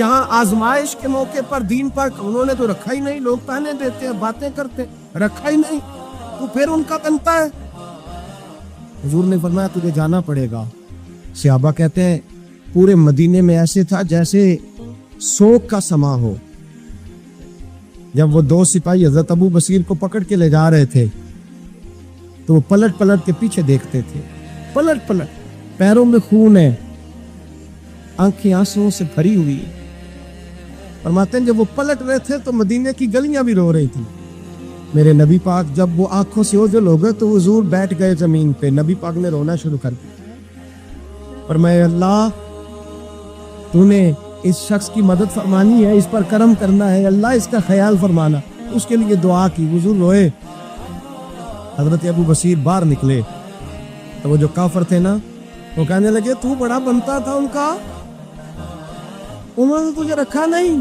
کیا آزمائش کے موقع پر دین پر انہوں نے تو رکھا ہی نہیں, لوگ تانے دیتے ہیں, باتیں کرتے, رکھا ہی نہیں, تو پھر ان کا بنتا ہے. حضور نے فرمایا تجھے جانا پڑے گا. صحابہ کہتے ہیں پورے مدینے میں ایسے تھا جیسے سوگ کا سما ہو. جب وہ 2 سپاہی حضرت ابو بصیر کو پکڑ کے لے جا رہے تھے تو وہ پلٹ پلٹ کے پیچھے دیکھتے تھے, پلٹ پلٹ, پیروں میں خون ہے, آنکھیں آنسوؤں سے بھری ہوئی. فرماتے ہیں جب وہ پلٹ رہے تھے تو مدینے کی گلیاں بھی رو رہی تھی. میرے نبی پاک جب وہ آنکھوں سے اوجھل ہو گئے تو حضور بیٹھ گئے زمین پہ. نبی پاک نے رونا شروع کر دیا. فرمایا اللہ تو نے اس شخص کی مدد فرمانی ہے, اس پر کرم کرنا ہے, اللہ اس کا خیال فرمانا. اس کے لیے دعا کی, حضور روئے. حضرت ابو بصیر باہر نکلے تو وہ جو کافر تھے نا وہ کہنے لگے تو بڑا بنتا تھا ان کا, انہوں نے تجھے رکھا نہیں,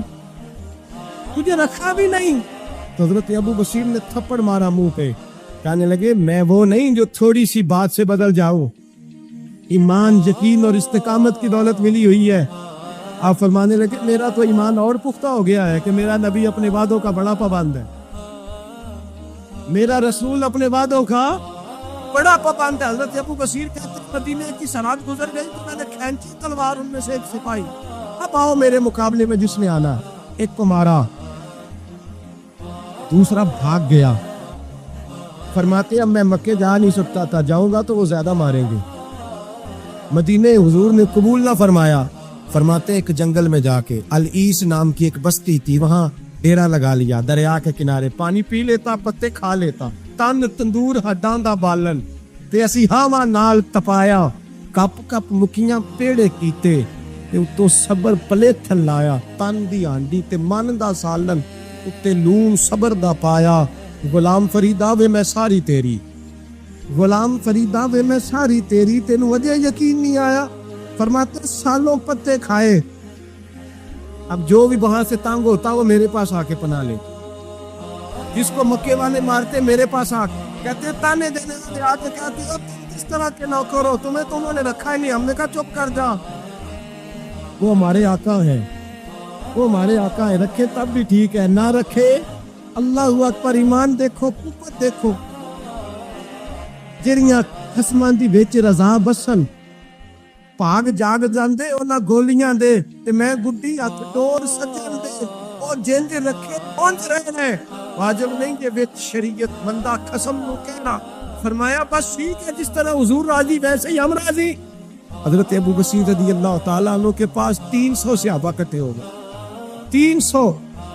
تجھے رکھا بھی نہیں. تو حضرت ابو بصیر نے تھپڑ مارا منہ پہ, کہنے لگے میں وہ نہیں جو تھوڑی سی بات سے بدل جاؤں. ایمان, یقین اور استقامت کی دولت ملی ہوئی ہے. آپ فرمانے لگے میرا تو ایمان اور پختہ ہو گیا ہے کہ میرا نبی اپنے وعدوں کا بڑا پابند ہے, میرا رسول اپنے وعدوں کا بڑا پابند ہے. حضرت ابو بصیر کہتے ہیں مدینے کی سرحد گزر گئی تو میں نے کھینچی تلوار ان میں سے ایک سپاہی, اب آؤ میرے مقابلے میں جس نے آنا. ایک کو مارا, دوسرا بھاگ گیا. فرماتے اب میں مکے جا نہیں سکتا تھا, جاؤں گا تو وہ زیادہ ماریں گے. مدینے حضور نے قبول نہ فرمایا. فرماتے ایک جنگل میں جا کے العیس نام کی ایک بستی تھی, وہاں ڈیرا لگا لیا. دریا کے کنارے پانی پی لیتا, پتے کھا لیتا, تن تندور ہڈاں دا بالن تے اسی ہاواں نال تپایا. کپ کپ مکیاں پیڑے کیتے تے اتوں صبر پلے تھل لایا. تن دی ہانڈی تے من دا سالن اتے لون صبر دا پایا. غلام فریدا وے میں ساری تیری, غلام فریدا وے میں ساری تیری, تینوں وجہ یقین نہیں آیا. فرماتے سالوں پتے کھائے, اب جو بھی وہاں سے تانگ ہوتا وہ میرے پاس آ کے پناہ لے. جس کو مکے والے مارتے میرے پاس آ کے کہتے تانے دینے والے آ کے کہتے اب تم کس طرح کے نوکر ہو, تمہیں تو انہوں نے رکھا ہی نہیں. ہم نے کہا چپ کر جا, وہ ہمارے آقا ہیں, وہ ہمارے آقا ہیں, رکھے تب بھی ٹھیک ہے, نہ رکھے اللہ اکبر. ایمان دیکھو, قوت دیکھو, جڑیاں خصماں دی وچ رضا بسن پاگ جاگ جاندے انہاں گولیاں دے تے میں گڈی ہاتھ ڈور سجن دے او جنج رکھے پہنچ رہے ہیں. واجب نہیں کہ وچ شریعت بندہ قسم نو کہنا. فرمایا بس ٹھیک ہے, جس طرح حضور راضی ویسے ہی ہم راضی. حضرت ابو بصیر رضی اللہ تعالیٰ عنہ کے پاس 300 صحابہ کٹے ہو گئے, 300.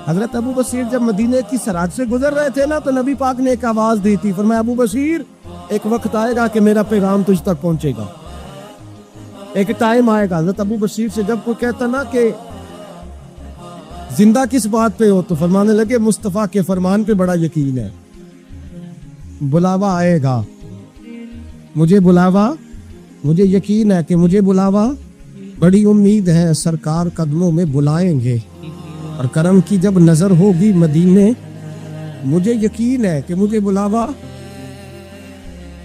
حضرت ابو بصیر جب مدینے کی سرحد سے گزر رہے تھے نا تو نبی پاک نے ایک آواز دی تھی. فرمایا ابو بصیر ایک وقت آئے گا کہ میرا پیغام تجھ تک پہنچے گا, ایک ٹائم آئے گا. حضرت ابو بصیر سے جب کوئی کہتا نا کہ زندہ کس بات پہ ہو تو فرمانے لگے مصطفیٰ کے فرمان پہ بڑا یقین ہے, بلاوا آئے گا, مجھے بلاوا, مجھے یقین ہے کہ مجھے بلاوا, بڑی امید ہے سرکار قدموں میں بلائیں گے, اور کرم کی جب نظر ہوگی مدینے مجھے یقین ہے کہ مجھے بلاوا.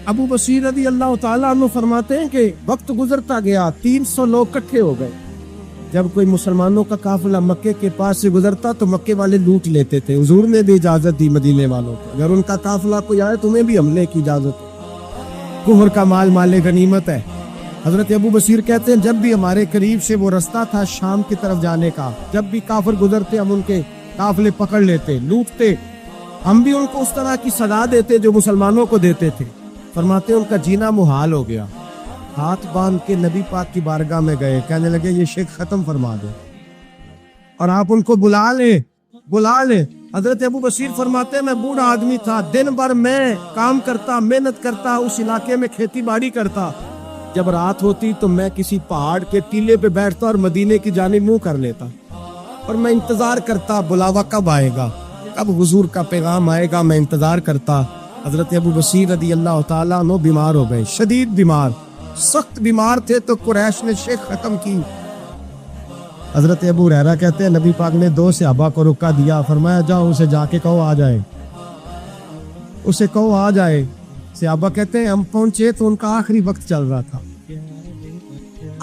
ابو بصیر رضی اللہ تعالیٰ عنہ فرماتے ہیں کہ وقت گزرتا گیا, 300 لوگ کٹھے ہو گئے. جب کوئی مسلمانوں کا قافلہ مکے کے پاس سے گزرتا تو مکے والے لوٹ لیتے تھے. حضور نے بھی اجازت دی مدینے والوں کو, اگر ان کا قافلہ کوئی آئے تمہیں بھی حملے کی اجازت ہے, کفر کا مال مال غنیمت ہے. حضرت ابو بصیر کہتے ہیں جب بھی ہمارے قریب سے وہ رستہ تھا شام کی طرف جانے کا, جب بھی کافر گزرتے ہم ان کے قافلے پکڑ لیتے, لوٹتے, ہم بھی ان کو اس طرح کی سزا دیتے جو مسلمانوں کو دیتے تھے. فرماتے ان کا جینا محال ہو گیا. ہاتھ باندھ کے نبی پاک کی بارگاہ میں گئے, کہنے لگے یہ شرک ختم فرما دو اور آپ ان کو بلا لیں, بلا لیں. حضرت ابو بصیر فرماتے ہیں میں بوڑھا آدمی تھا, دن بھر میں کام کرتا, محنت کرتا, اس علاقے میں کھیتی باڑی کرتا. جب رات ہوتی تو میں کسی پہاڑ کے ٹیلے پہ بیٹھتا اور مدینے کی جانب منہ کر لیتا, اور میں انتظار کرتا بلاوا کب آئے گا, کب حضور کا پیغام آئے گا, میں انتظار کرتا. حضرت ابو بصیر رضی اللہ تعالیٰ عنہ بیمار ہو گئے, شدید بیمار, سخت بیمار تھے, تو قریش نے شیخ ختم کی. حضرت ابو ہریرہ کہتے ہیں نبی پاک نے 2 صحابہ کو روکا دیا, فرمایا جاؤ اسے جا کے کہو آ جائے, اسے کہو آ جائے. صحابہ کہتے ہیں ہم پہنچے تو ان کا آخری وقت چل رہا تھا,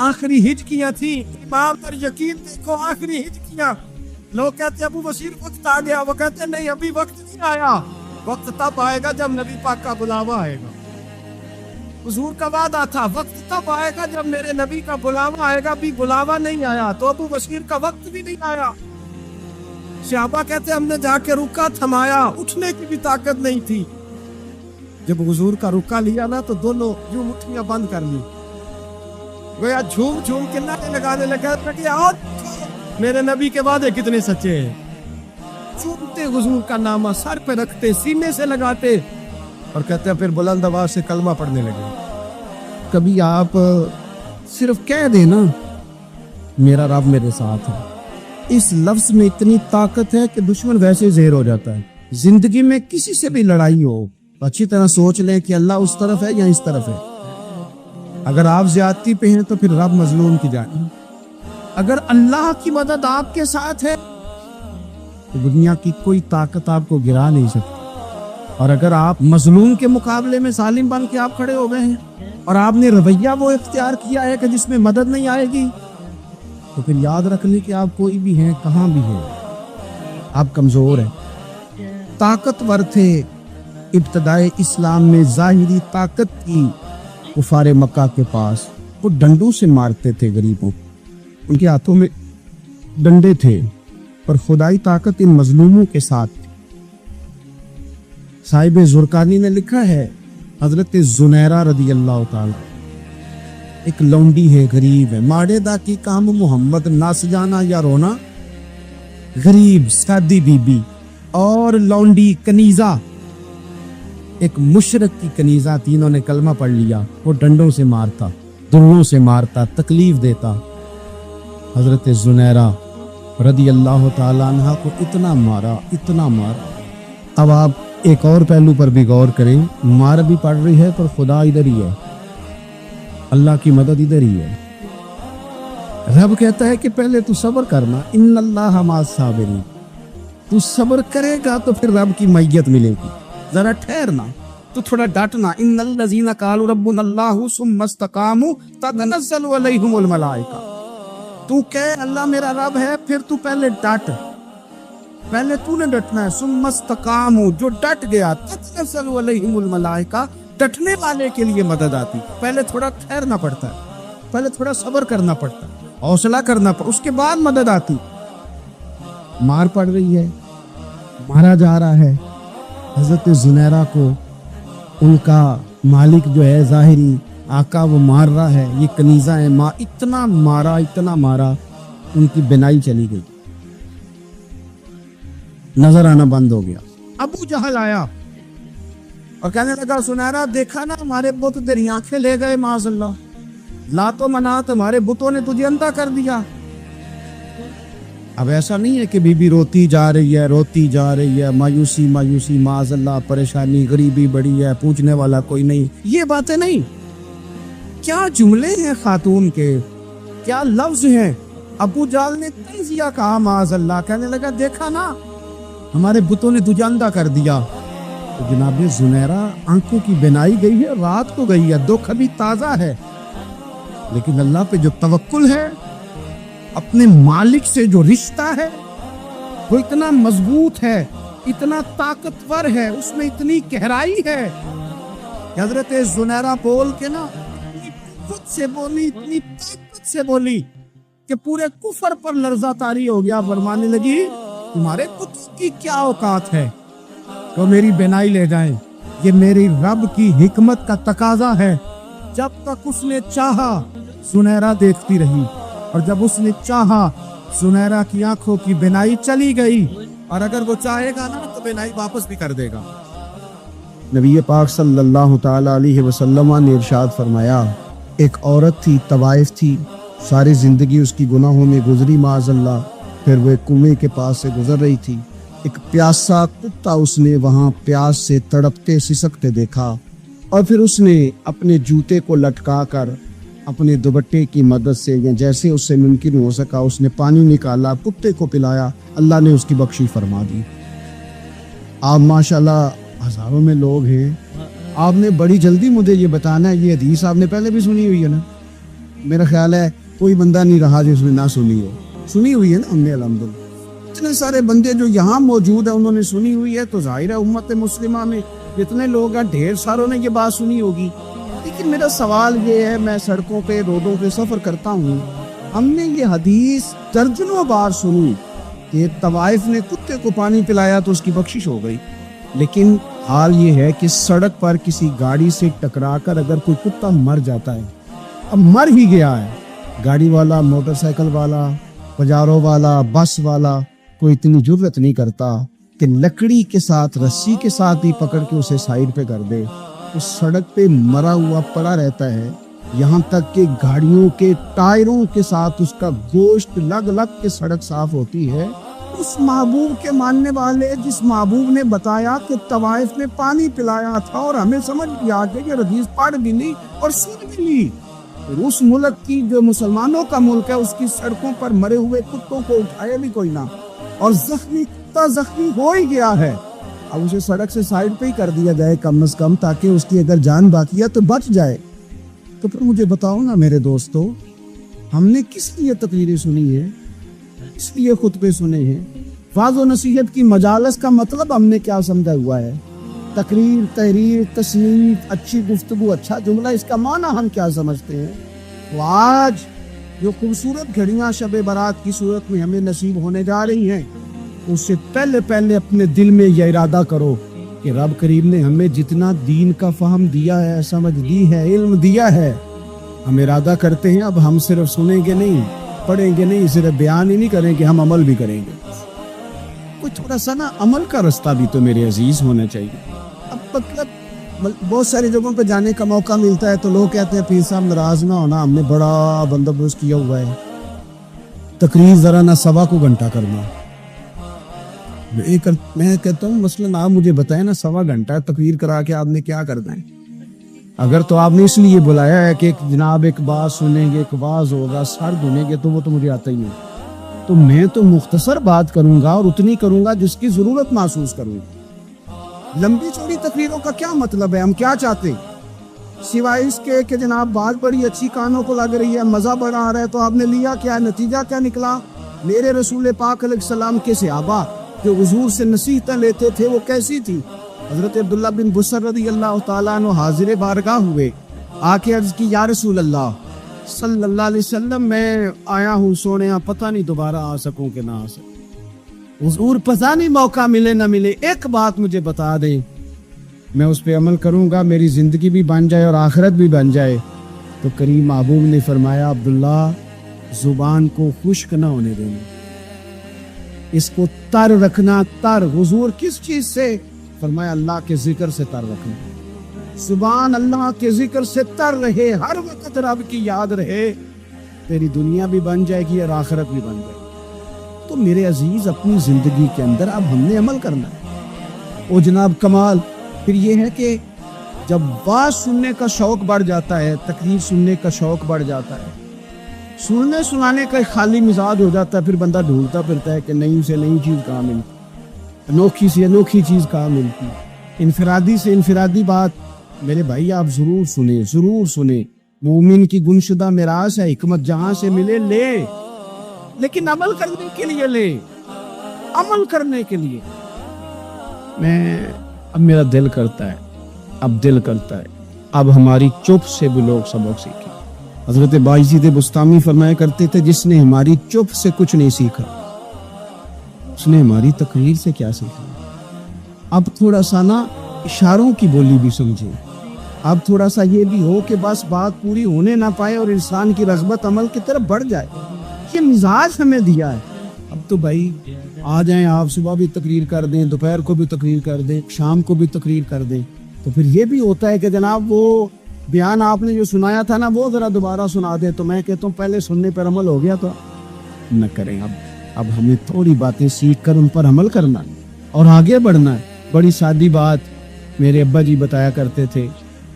آخری ہجکیاں تھی، امام پر یقین دیکھو، آخری ہجکیاں. لوگ کہتے ابو بشیر وقت آ گیا، وہ کہتے نہیں ابھی وقت نہیں آیا، وقت تب آئے گا جب نبی پاک کا بلاوا آئے گا. حضور کا وعدہ تھا وقت تب آئے گا جب میرے نبی کا بلاوا آئے گا، بھی بلاوا نہیں آیا تو ابو بشیر کا وقت بھی نہیں آیا. صحابہ کہتے ہم نے جا کے رکا تھمایا، اٹھنے کی بھی طاقت نہیں تھی. جب حضور کا رکا لیا نا تو دونوں یوں مٹھیاں بند کر لی، گویا جھوم جھوم کے نعرے لگانے لگے اور میرے نبی کے وعدے کتنے سچے ہیں. چومتے حضور کا نامہ، سر پہ رکھتے، سینے سے لگاتے اور کہتے ہیں پھر بلند آواز سے کلمہ پڑھنے لگے. کبھی آپ صرف کہہ دیں نا میرا رب میرے ساتھ ہے، اس لفظ میں اتنی طاقت ہے کہ دشمن ویسے زہر ہو جاتا ہے. زندگی میں کسی سے بھی لڑائی ہو اچھی طرح سوچ لیں کہ اللہ اس طرف ہے یا اس طرف ہے. اگر آپ زیادتی پہ ہیں تو پھر رب مظلوم کی جانب. اگر اللہ کی مدد آپ کے ساتھ ہے تو دنیا کی کوئی طاقت آپ کو گرا نہیں سکتی. اور اگر آپ مظلوم کے مقابلے میں ظالم بن کے آپ کھڑے ہو گئے ہیں اور آپ نے رویہ وہ اختیار کیا ہے کہ جس میں مدد نہیں آئے گی، تو پھر یاد رکھ لیں کہ آپ کوئی بھی ہیں، کہاں بھی ہیں، آپ کمزور ہیں. طاقتور تھے ابتدائے اسلام میں، ظاہری طاقت کی کفار مکہ کے پاس. وہ ڈنڈوں سے مارتے تھے غریبوں، ان کے ہاتھوں میں ڈنڈے تھے، پر خدائی طاقت ان مظلوموں کے ساتھ تھی. صاحب زرقانی نے لکھا ہے حضرت زنیرہ رضی اللہ تعالی، ایک لونڈی ہے، غریب ہے، ماڑے دا کی کام محمد نس جانا یا رونا. غریب سادی بی بی اور لونڈی کنیزہ، ایک مشرک کی کنیزہ، تینوں نے کلمہ پڑھ لیا. وہ ڈنڈوں سے مارتا، دلوں سے مارتا، تکلیف دیتا. حضرت زنیرہ رضی اللہ تعالیٰ عنہ کو اتنا مارا، اتنا مارا. اب آپ ایک اور پہلو پر بھی غور کریں، مار بھی پڑ رہی ہے پر خدا ادھر ہی ہے، اللہ کی مدد ادھر ہی ہے. رب کہتا ہے کہ پہلے تو صبر کرنا، ان اللہ مع الصابرین. تو صبر کرے گا تو پھر رب کی معیت ملے گی. ذرا ٹھہرنا، تو تھوڑا ڈٹنا. ان الذین قالوا ربنا اللہ ثم استقاموا تتنزل علیہم الملائکہ. تو کہے اللہ میرا رب ہے، پھر تو پہلے ڈٹ، پہلے تو نے ڈٹنا ہے. ثم استقاموا، جو ڈٹ گیا، تتنزل علیہم الملائکہ، ڈٹنے والے کے لیے مدد آتی. پہلے تھوڑا ٹھہرنا پڑتا ہے، پہلے تھوڑا صبر کرنا پڑتا ہے، حوصلہ کرنا پڑتا، اس کے بعد مدد آتی. مار پڑ رہی ہے، مارا جا رہا ہے. حضرت زنیرہ کو ان کا مالک جو ہے ظاہری آقا وہ مار رہا ہے، یہ کنیزہ ہے. اتنا مارا، اتنا مارا، ان کی بینائی چلی گئی، نظر آنا بند ہو گیا. ابو جہل آیا اور کہنے لگا زنیرہ دیکھا نا ہمارے بت تیری آنکھیں لے گئے، معاذ اللہ، لات و منات ہمارے بتوں نے تجھے اندھا کر دیا. اب ایسا نہیں ہے کہ بی بی روتی جا رہی ہے، روتی جا رہی ہے، مایوسی مایوسی، معاذ اللہ، پریشانی، غریبی بڑی ہے، پوچھنے والا کوئی نہیں، یہ باتیں نہیں. کیا جملے ہیں خاتون کے، کیا لفظ ہیں. ابو جال نے تنزیہ کہا، معاذ اللہ، کہنے لگا دیکھا نا ہمارے بتوں نے تجھے اندھا کر دیا. تو جناب زنیرہ آنکھوں کی بینائی گئی ہے، رات کو گئی ہے، دکھ ابھی تازہ ہے، لیکن اللہ پہ جو توکل ہے، اپنے مالک سے جو رشتہ ہے وہ اتنا مضبوط ہے، اتنا طاقتور ہے، اس میں اتنی گہرائی ہے کہ حضرت زنیرہ بول کے نا اتنی قوت سے بولی، اتنی طاقت سے بولی کہ پورے کفر پر لرزہ طاری ہو گیا. فرمانے لگی تمہارے کتب کی کیا اوقات ہے تو میری بینائی لے جائیں، یہ میری رب کی حکمت کا تقاضا ہے. جب تک اس نے چاہا زنیرہ دیکھتی رہی، اور جب اس نے چاہا زنیرہ کی آنکھوں کی بینائی چلی گئی، اور اگر وہ چاہے گا نا تو بینائی واپس بھی کر دے گا. نبی پاک صلی اللہ تعالی علیہ وسلم نے ارشاد فرمایا، ایک عورت تھی، طوائف تھی، ساری زندگی اس کی گناہوں میں گزری، معاذ اللہ. پھر وہ ایک کنویں کے پاس سے گزر رہی تھی، ایک پیاسا کتا اس نے وہاں پیاس سے تڑپتے سسکتے دیکھا، اور پھر اس نے اپنے جوتے کو لٹکا کر اپنے دوپٹے کی مدد سے یا جیسے اس سے ممکن ہو سکا اس نے پانی نکالا، کتے کو پلایا، اللہ نے اس کی بخشش فرما دی. آپ ماشاءاللہ ہزاروں میں لوگ ہیں، آپ نے بڑی جلدی مجھے یہ بتانا ہے، یہ حدیث آپ نے پہلے بھی سنی ہوئی ہے نا، میرا خیال ہے کوئی بندہ نہیں رہا جس نے نہ سنی ہو. سنی ہوئی ہے نا ہم نے الحمدللہ. اتنے سارے بندے جو یہاں موجود ہیں انہوں نے سنی ہوئی ہے, تو ظاہر ہے امت مسلمہ میں جتنے لوگ ہیں ڈھیر ساروں نے یہ بات سنی ہوگی. لیکن میرا سوال یہ ہے, میں سڑکوں پہ روڈوں پہ سفر کرتا ہوں, ہم نے یہ حدیث درجنوں بار سنی کہ طوائف نے کتے کو پانی پلایا تو اس کی بخشش ہو گئی. لیکن حال یہ ہے کہ سڑک پر کسی گاڑی سے ٹکرا کر اگر کوئی کتا مر جاتا ہے, اب مر ہی گیا ہے, گاڑی والا, موٹر سائیکل والا, پجاروں والا, بس والا کوئی اتنی جرت نہیں کرتا کہ لکڑی کے ساتھ, رسی کے ساتھ ہی پکڑ کے اسے سائیڈ پہ کر دے. اس سڑک پہ مرا ہوا پڑا رہتا ہے, یہاں تک کہ گاڑیوں کے ٹائروں کے ساتھ اس کا گوشت لگ لگ کے سڑک صاف ہوتی ہے. اس محبوب کے ماننے والے, جس محبوب نے بتایا کہ طوائف نے پانی پلایا تھا, اور ہمیں سمجھ بھی آ گیا کہ حدیث پڑھ بھی لی اور سن بھی لی, اس ملک کی جو مسلمانوں کا ملک ہے اس کی سڑکوں پر مرے ہوئے کتوں کو اٹھایا بھی کوئی نہ, اور زخمی کتا زخمی ہو ہی گیا ہے, اب اسے سڑک سے سائیڈ پہ ہی کر دیا جائے کم از کم, تاکہ اس کی اگر جان باقی ہے تو بچ جائے. تو پھر مجھے بتاؤ نا میرے دوستو, ہم نے کس لیے تقریریں سنی ہے, اس لیے خطبے سنے ہیں, واعظ و نصیحت کی مجالس کا مطلب ہم نے کیا سمجھا ہوا ہے, تقریر, تحریر, تصنیف, اچھی گفتگو, اچھا جملہ, اس کا معنی ہم کیا سمجھتے ہیں. تو آج جو خوبصورت گھڑیاں شب برات کی صورت میں ہمیں نصیب ہونے جا رہی ہیں, اس سے پہلے اپنے دل میں یہ ارادہ کرو کہ رب کریم نے ہمیں جتنا دین کا فہم دیا ہے, سمجھ دی ہے, علم دیا ہے, ہم ارادہ کرتے ہیں اب ہم صرف سنیں گے نہیں, پڑھیں گے نہیں, صرف بیان ہی نہیں کریں گے, ہم عمل بھی کریں گے. کوئی تھوڑا سا نا عمل کا رستہ بھی تو میرے عزیز ہونا چاہیے. اب مطلب بہت ساری جگہوں پہ جانے کا موقع ملتا ہے تو لوگ کہتے ہیں پیر صاحب ناراض نہ ہونا, ہم نے بڑا بندوبست کیا ہوا ہے, تقریر ذرا نہ 1.25 گھنٹہ کرنا. میں کہتا ہوں مثلاً آپ مجھے بتائیں نا, 1.25 گھنٹہ تقریر کرا کے آپ نے کیا کرنا ہے؟ اگر تو آپ نے اس لیے بلایا ہے کہ جناب ایک بات سنیں گے, ایک واعظ ہوگا, سر دھنیں گے, تو وہ تو مجھے آتا ہی نہیں. تو میں تو مختصر بات کروں گا اور اتنی کروں گا جس کی ضرورت محسوس کروں گا. لمبی چوڑی تقریروں کا کیا مطلب ہے؟ ہم کیا چاہتے ہیں سوائے اس کے کہ جناب بات بڑی اچھی کانوں کو لگ رہی ہے, مزہ بڑا آ رہا ہے, تو آپ نے لیا کیا, نتیجہ کیا نکلا؟ میرے رسول پاک علیہ السلام کے صحابہ جو حضور سے نصیحتیں لیتے تھے وہ کیسی تھی؟ حضرت عبداللہ بن بصر رضی اللہ تعالیٰ عنہ حاضر بارگاہ ہوئے, آ کے عرض کی, یا رسول اللہ صلی اللہ علیہ وسلم, میں آیا ہوں سونے, پتہ نہیں دوبارہ آ سکوں کہ نہ آ سکوں. حضور پتہ نہیں موقع ملے نہ ملے, ایک بات مجھے بتا دیں, میں اس پہ عمل کروں گا, میری زندگی بھی بن جائے اور آخرت بھی بن جائے. تو کریم محبوب نے فرمایا, عبداللہ زبان کو خشک نہ ہونے دینا, اس کو تر رکھنا. تر حضور کس چیز سے؟ فرمایا اللہ کے ذکر سے تر رکھنا. زبان اللہ کے ذکر سے تر رہے, ہر وقت رب کی یاد رہے, تیری دنیا بھی بن جائے گی اور آخرت بھی بن جائے گی. تو میرے عزیز اپنی زندگی کے اندر اب ہم نے عمل کرنا ہے. او جناب کمال پھر یہ ہے کہ جب بات سننے کا شوق بڑھ جاتا ہے, تقریر سننے کا شوق بڑھ جاتا ہے, سننے سنانے کا ایک خالی مزاج ہو جاتا ہے, پھر بندہ ڈھونڈتا پھرتا ہے کہ نئی سے نئی چیز کہاں ملتی, انوکھی سے انوکھی چیز کہاں ملتی, انفرادی سے انفرادی بات. میرے بھائی آپ ضرور سنیں, ضرور سنیں. مومن کی گمشدہ میراث ہے, حکمت جہاں سے ملے لے, لیکن عمل کرنے کے لیے لے, عمل کرنے کے لیے. اب میرا دل کرتا ہے, اب ہماری چپ سے بھی لوگ سبق سیکھیں. حضرت بایزید بستامی فرمایا کرتے تھے, جس نے ہماری چپ سے کچھ نہیں سیکھا اس نے ہماری تقریر سے کیا سیکھا. اب تھوڑا سا نا اشاروں کی بولی بھی سمجھیں, اب تھوڑا سا یہ بھی ہو کہ بس بات پوری ہونے نہ پائے اور انسان کی رغبت عمل کی طرف بڑھ جائے. یہ مزاج ہمیں دیا ہے. اب تو بھائی آ جائیں آپ, صبح بھی تقریر کر دیں, دوپہر کو بھی تقریر کر دیں, شام کو بھی تقریر کر دیں, تو پھر یہ بھی ہوتا ہے کہ جناب وہ بیان آپ نے جو سنایا تھا نا وہ ذرا دوبارہ سنا دیں. تو میں کہتا ہوں پہلے سننے پر عمل ہو گیا تو نہ کریں. اب ہمیں تھوڑی باتیں سیکھ کر ان پر عمل کرنا اور آگے بڑھنا ہے. بڑی سادی بات میرے ابا جی بتایا کرتے تھے.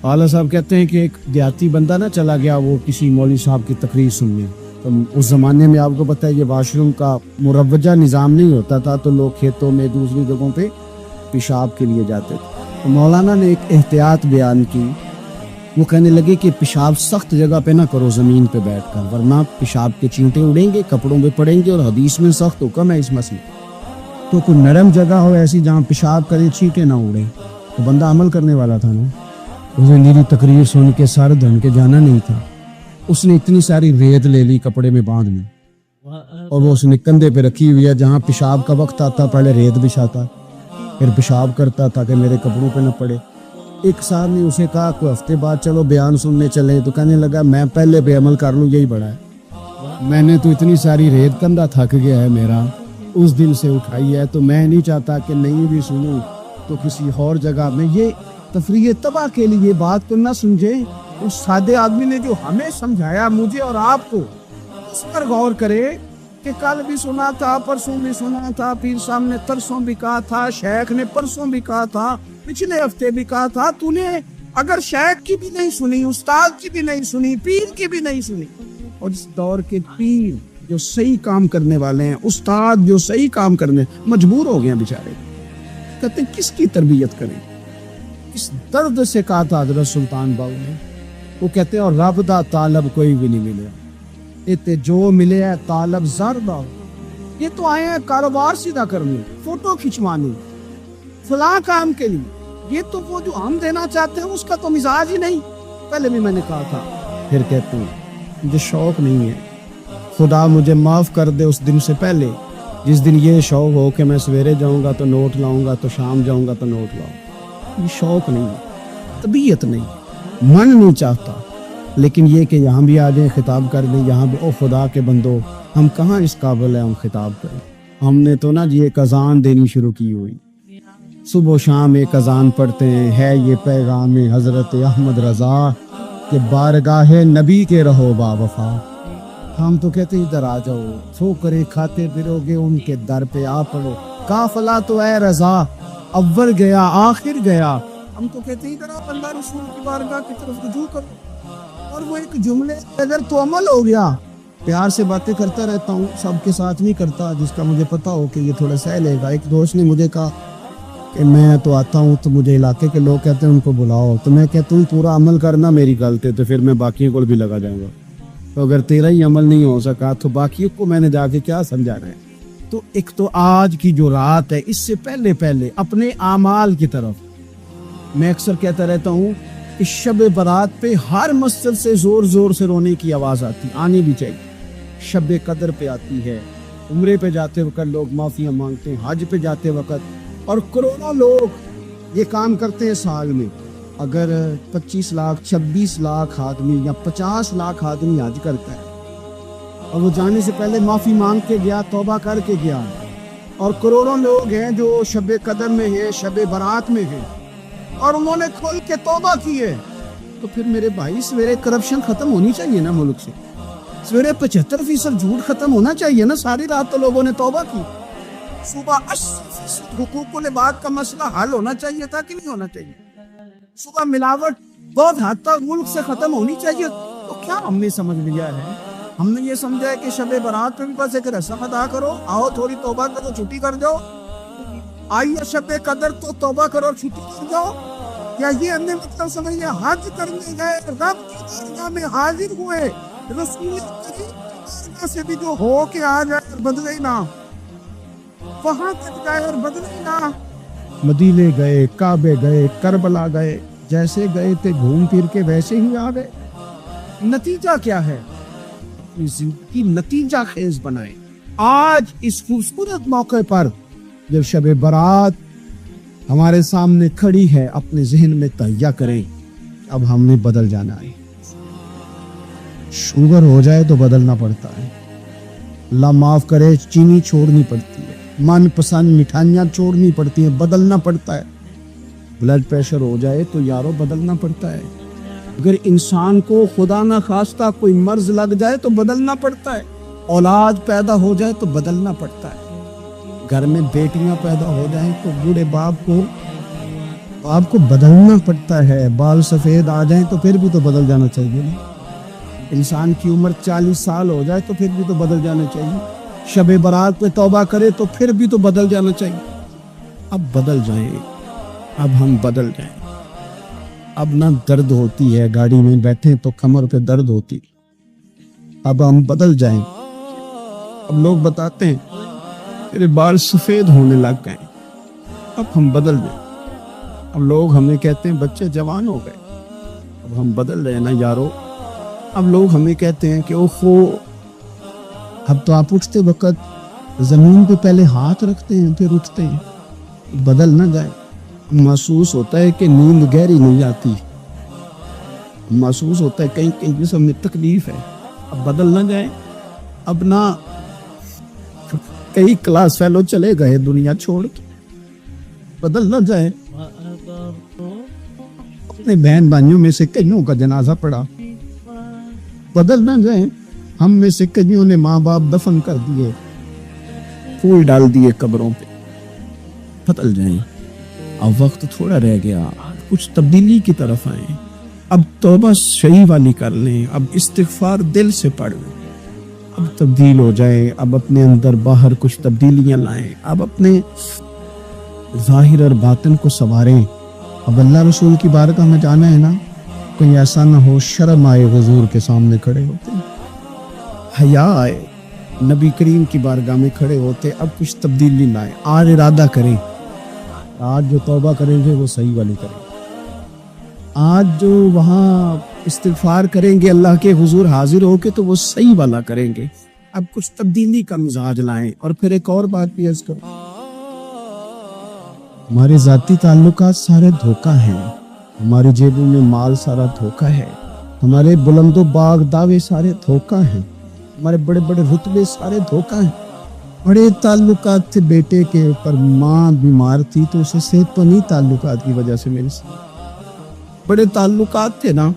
اعلیٰ صاحب کہتے ہیں کہ ایک دیہاتی بندہ نہ چلا گیا وہ کسی مولوی صاحب کی تقریر سننے. تو اس زمانے میں آپ کو پتہ ہے یہ واش روم کا مروجہ نظام نہیں ہوتا تھا, تو لوگ کھیتوں میں دوسری جگہوں پہ پیشاب کے لیے جاتے تھے. تو مولانا نے ایک احتیاط بیان کی وہ کہنے لگے کہ پیشاب سخت جگہ پہ نہ کرو زمین پہ بیٹھ کر، ورنہ پیشاب کے چینٹے اڑیں گے، کپڑوں پہ پڑیں گے، اور حدیث میں سخت حکم ہے اس مسئلے۔ تو کوئی نرم جگہ ہو ایسی جہاں پیشاب کرے چینٹے نہ اڑیں، تو بندہ عمل کرنے والا تھا نا۔ اسے میری تقریر سن کے سر دھن کے جانا نہیں تھا، اس نے اتنی ساری ریت لے لی، کپڑے میں باندھ لی، اور وہ اس نے کندھے پہ رکھی ہوئی ہے۔ جہاں پیشاب کا وقت آتا پہلے ریت بچھاتا، پھر پیشاب کرتا تاکہ میرے کپڑوں پہ نہ پڑے۔ ایک صاحب نے اسے کہا کوئی ہفتے بعد چلو بیان سننے چلیں، تو کہنے لگا میں پہلے پہ عمل کر لوں، یہی بڑا ہے۔ میں نے تو اتنی ساری ریت، کندھا تھک گیا ہے میرا، اس دن سے اٹھائی ہے، تو میں نہیں چاہتا کہ نہیں بھی سنوں تو کسی اور جگہ میں۔ یہ تفریح تباہ کے لیے بات کو نہ سمجھے، اس سادے آدمی نے جو ہمیں سمجھایا مجھے اور آپ کو، اس پر غور کرے کہ کل بھی سنا تھا، پرسوں بھی سنا تھا، پیر صاحب نے ترسوں بھی کہا تھا، شیخ نے پرسوں بھی کہا تھا، پچھلے ہفتے بھی کہا تھا۔ تو نے اگر شیخ کی بھی نہیں سنی، استاد کی بھی نہیں سنی، پیر کی بھی نہیں سنی، اور اس دور کے پیر جو صحیح کام کرنے والے ہیں، استاد جو صحیح کام کرنے، مجبور ہو گئے بیچارے، کہتے ہیں کس کی تربیت کریں۔ اس درد سے کہا تھا حضرت سلطان باؤ نے، وہ کہتے ہیں اور رب دا طالب کوئی بھی نہیں ملے، تے جو ملے ہے طالب زر دا۔ یہ تو آئے ہیں کاروبار سیدھا کرنے، فوٹو کھنچوانے، فلاں کام کے لیے۔ یہ تو وہ جو ہم دینا چاہتے ہیں اس کا تو مزاج ہی نہیں۔ پہلے بھی میں نے کہا تھا، پھر کہتا ہوں مجھے شوق نہیں ہے، خدا مجھے معاف کر دے اس دن سے پہلے جس دن یہ شوق ہو کہ میں سویرے جاؤں گا تو نوٹ لاؤں گا، تو شام جاؤں گا تو نوٹ لاؤں۔ یہ شوق نہیں ہے، طبیعت نہیں، من نہیں چاہتا۔ لیکن یہ کہ یہاں بھی آ جائیں خطاب کر دیں، یہاں بھی او خدا کے بندو، ہم کہاں اس قابل ہیں ہم خطاب کریں۔ ہم نے تو نا یہ ایک اذان دینی شروع کی ہوئی، صبح و شام ایک اذان پڑھتے ہیں، ہے یہ پیغام حضرت احمد رضا کہ بارگاہ نبی کے رہو با وفا۔ ہم تو کہتے ہیں ادھر آ جاؤ، ٹھوکریں کھاتے پھرو گے ان کے در پہ آ پڑو، قافلہ تو اے رضا اول گیا آخر گیا۔ ہم تو کہتے ہیں ادھر آپ اللہ رسول کی بارگاہ کی طرف رجوع کرو۔ اور وہ ایک جملے اگر تو عمل ہو گیا، پیار سے باتیں کرتا رہتا ہوں، سب کے ساتھ نہیں کرتا، جس کا مجھے پتا ہو کہ یہ تھوڑا سہ لے گا۔ ایک دوست نے مجھے کہا کہ میں تو آتا ہوں تو مجھے علاقے کے لوگ کہتے ہیں ان کو بلاؤ، تو میں کہتا ہوں پورا عمل کرنا میری غلطی، تو پھر میں باقیوں کو بھی لگا جاؤں گا۔ تو اگر تیرا ہی عمل نہیں ہو سکا تو باقیوں کو میں نے جا کے کیا سمجھانا ہے۔ تو ایک تو آج کی جو رات ہے، اس سے پہلے اپنے اعمال کی طرف میں اکثر کہتا رہتا ہوں کہ شب برات پہ ہر مسجد سے زور زور سے رونے کی آواز آنی بھی چاہیے۔ شب قدر پہ آتی ہے، عمرے پہ جاتے وقت لوگ معافیاں مانگتے ہیں، حج پہ جاتے وقت، اور کروڑوں لوگ یہ کام کرتے ہیں سال میں۔ اگر 25 لاکھ 26 لاکھ آدمی یا 50 لاکھ آدمی حج کرتا ہے اور وہ جانے سے پہلے معافی مانگ کے گیا، توبہ کر کے گیا، اور کروڑوں لوگ ہیں جو شب قدر میں ہیں، شب برات میں ہیں، اور انہوں نے کھل کے توبہ کی ہے، تو پھر میرے بھائی سویرے کرپشن ختم ہونی چاہیے نا ملک سے، سویرے 75% جھوٹ ختم ہونا چاہیے نا۔ ساری رات تو لوگوں نے توبہ کی، صبح 80% حقوق و لباد کا مسئلہ حل ہونا چاہیے تھا کہ نہیں ہونا چاہیے؟ صبح ملاوٹ بہت حد تک ملک سے ختم ہونی چاہیے۔ تو کیا ہم نے سمجھ لیا ہے؟ ہم نے یہ سمجھا ہے کہ شب برات پہ بھی بس ایک رسم ادا کرو، آؤ تھوڑی توبہ کرو چھٹی کر جاؤ، آئیے شب قدر تو توبہ کرو چھٹی کر جاؤ، یا یہ ہم نے مطلب سمجھے حج کرنے گئے، رب کی درگاہ میں حاضر ہوئے، رسول کریم سے بھی جو ہو کے آ جائے اور بدلے نہ، وہاں تک جائے اور بدلے نہ۔ مدینے گئے، کعبے گئے، کربلا گئے، جیسے گئے تھے گھوم پھر کے ویسے ہی آ گئے۔ نتیجہ کیا ہے؟ اپنی زندگی نتیجہ خیز بنائیں۔ آج اس خوبصورت موقع پر جب شب برات ہمارے سامنے کھڑی ہے، اپنے ذہن میں تہیہ کریں اب ہم نے بدل جانا ہے۔ شوگر ہو جائے تو بدلنا پڑتا ہے، اللہ معاف کرے چینی چھوڑنی پڑتی ہے، من پسند مٹھائیاں چھوڑنی پڑتی ہیں، بدلنا پڑتا ہے۔ بلڈ پریشر ہو جائے تو یارو بدلنا پڑتا ہے۔ اگر انسان کو خدا نہ خواستہ کوئی مرض لگ جائے تو بدلنا پڑتا ہے۔ اولاد پیدا ہو جائے تو بدلنا پڑتا ہے۔ گھر میں بیٹیاں پیدا ہو جائیں تو بوڑھے باپ کو بدلنا پڑتا ہے۔ بال سفید آ جائیں تو پھر بھی تو بدل جانا چاہیے۔ انسان کی عمر 40 سال ہو جائے تو پھر بھی تو بدل جانا چاہیے۔ شب برات پہ توبہ کرے تو پھر بھی تو بدل جانا چاہیے۔ اب بدل جائیں، اب ہم بدل جائیں، اب نہ درد ہوتی ہے، گاڑی میں بیٹھے تو کمر پہ درد ہوتی، اب ہم بدل جائیں۔ اب لوگ بتاتے ہیں تیرے بال سفید ہونے لگ گئے، اب ہم بدل جائیں۔ اب لوگ ہمیں کہتے ہیں بچے جوان ہو گئے، اب ہم بدل رہے ہیں نا یارو۔ اب لوگ ہمیں کہتے ہیں کہ اوہو، اب تو آپ اٹھتے وقت زمین پہ پہلے ہاتھ رکھتے ہیں پھر اٹھتے ہیں، بدل نہ جائے۔ محسوس ہوتا ہے کہ نیند گہری نہیں آتی، محسوس ہوتا ہے کہیں کہیں جسم میں تکلیف ہے، اب بدل نہ جائے۔ اب نہ کئی کلاس فیلو چلے گئے دنیا چھوڑ کے، بدل نہ جائے۔ اپنے بہن بھائیوں میں سے کئیوں کا جنازہ پڑا، بدل نہ جائیں۔ ہم میں سے کئیوں نے ماں باپ دفن کر دیے، پھول ڈال دیے قبروں پہ، بدل جائیں۔ اب وقت تھوڑا رہ گیا، کچھ تبدیلی کی طرف آئیں۔ اب توبہ صحیح والی کر لیں، اب استغفار دل سے پڑھ لیں، اب تبدیل ہو جائیں، اب اپنے اندر باہر کچھ تبدیلیاں لائیں، اب اپنے ظاہر اور باطن کو سنواریں۔ اب اللہ رسول کی بارگاہ میں جانا ہے نا، کوئی ایسا نہ ہو شرم آئے حضور کے سامنے کھڑے ہوتے، حیا آئے نبی کریم کی بارگاہ میں کھڑے ہوتے۔ اب کچھ تبدیلی لائیں، آج ارادہ کریں، آج جو توبہ کریں گے وہ صحیح والی کریں، آج جو وہاں استغفار کریں گے اللہ کے حضور حاضر ہو کے تو وہ صحیح والا کریں گے۔ اب کچھ تبدیلی کا مزاج لائیں۔ اور پھر ایک اور بات بھی عرض کروں، ہمارے ذاتی تعلقات سارے دھوکہ ہیں، ہماری جیبوں میں مال سارا دھوکہ ہے، ہمارے بلند و باغ دعوے سارے دھوکہ ہیں، ہمارے بڑے بڑے رتبے سارے دھوکہ ہیں۔ بڑے تعلقات تھے بیٹے کے، پر ماں بیمار تھی تو اسے صحت تو نہیں تعلقات کی وجہ سے میرے سے، بڑے تعلقات تھے نا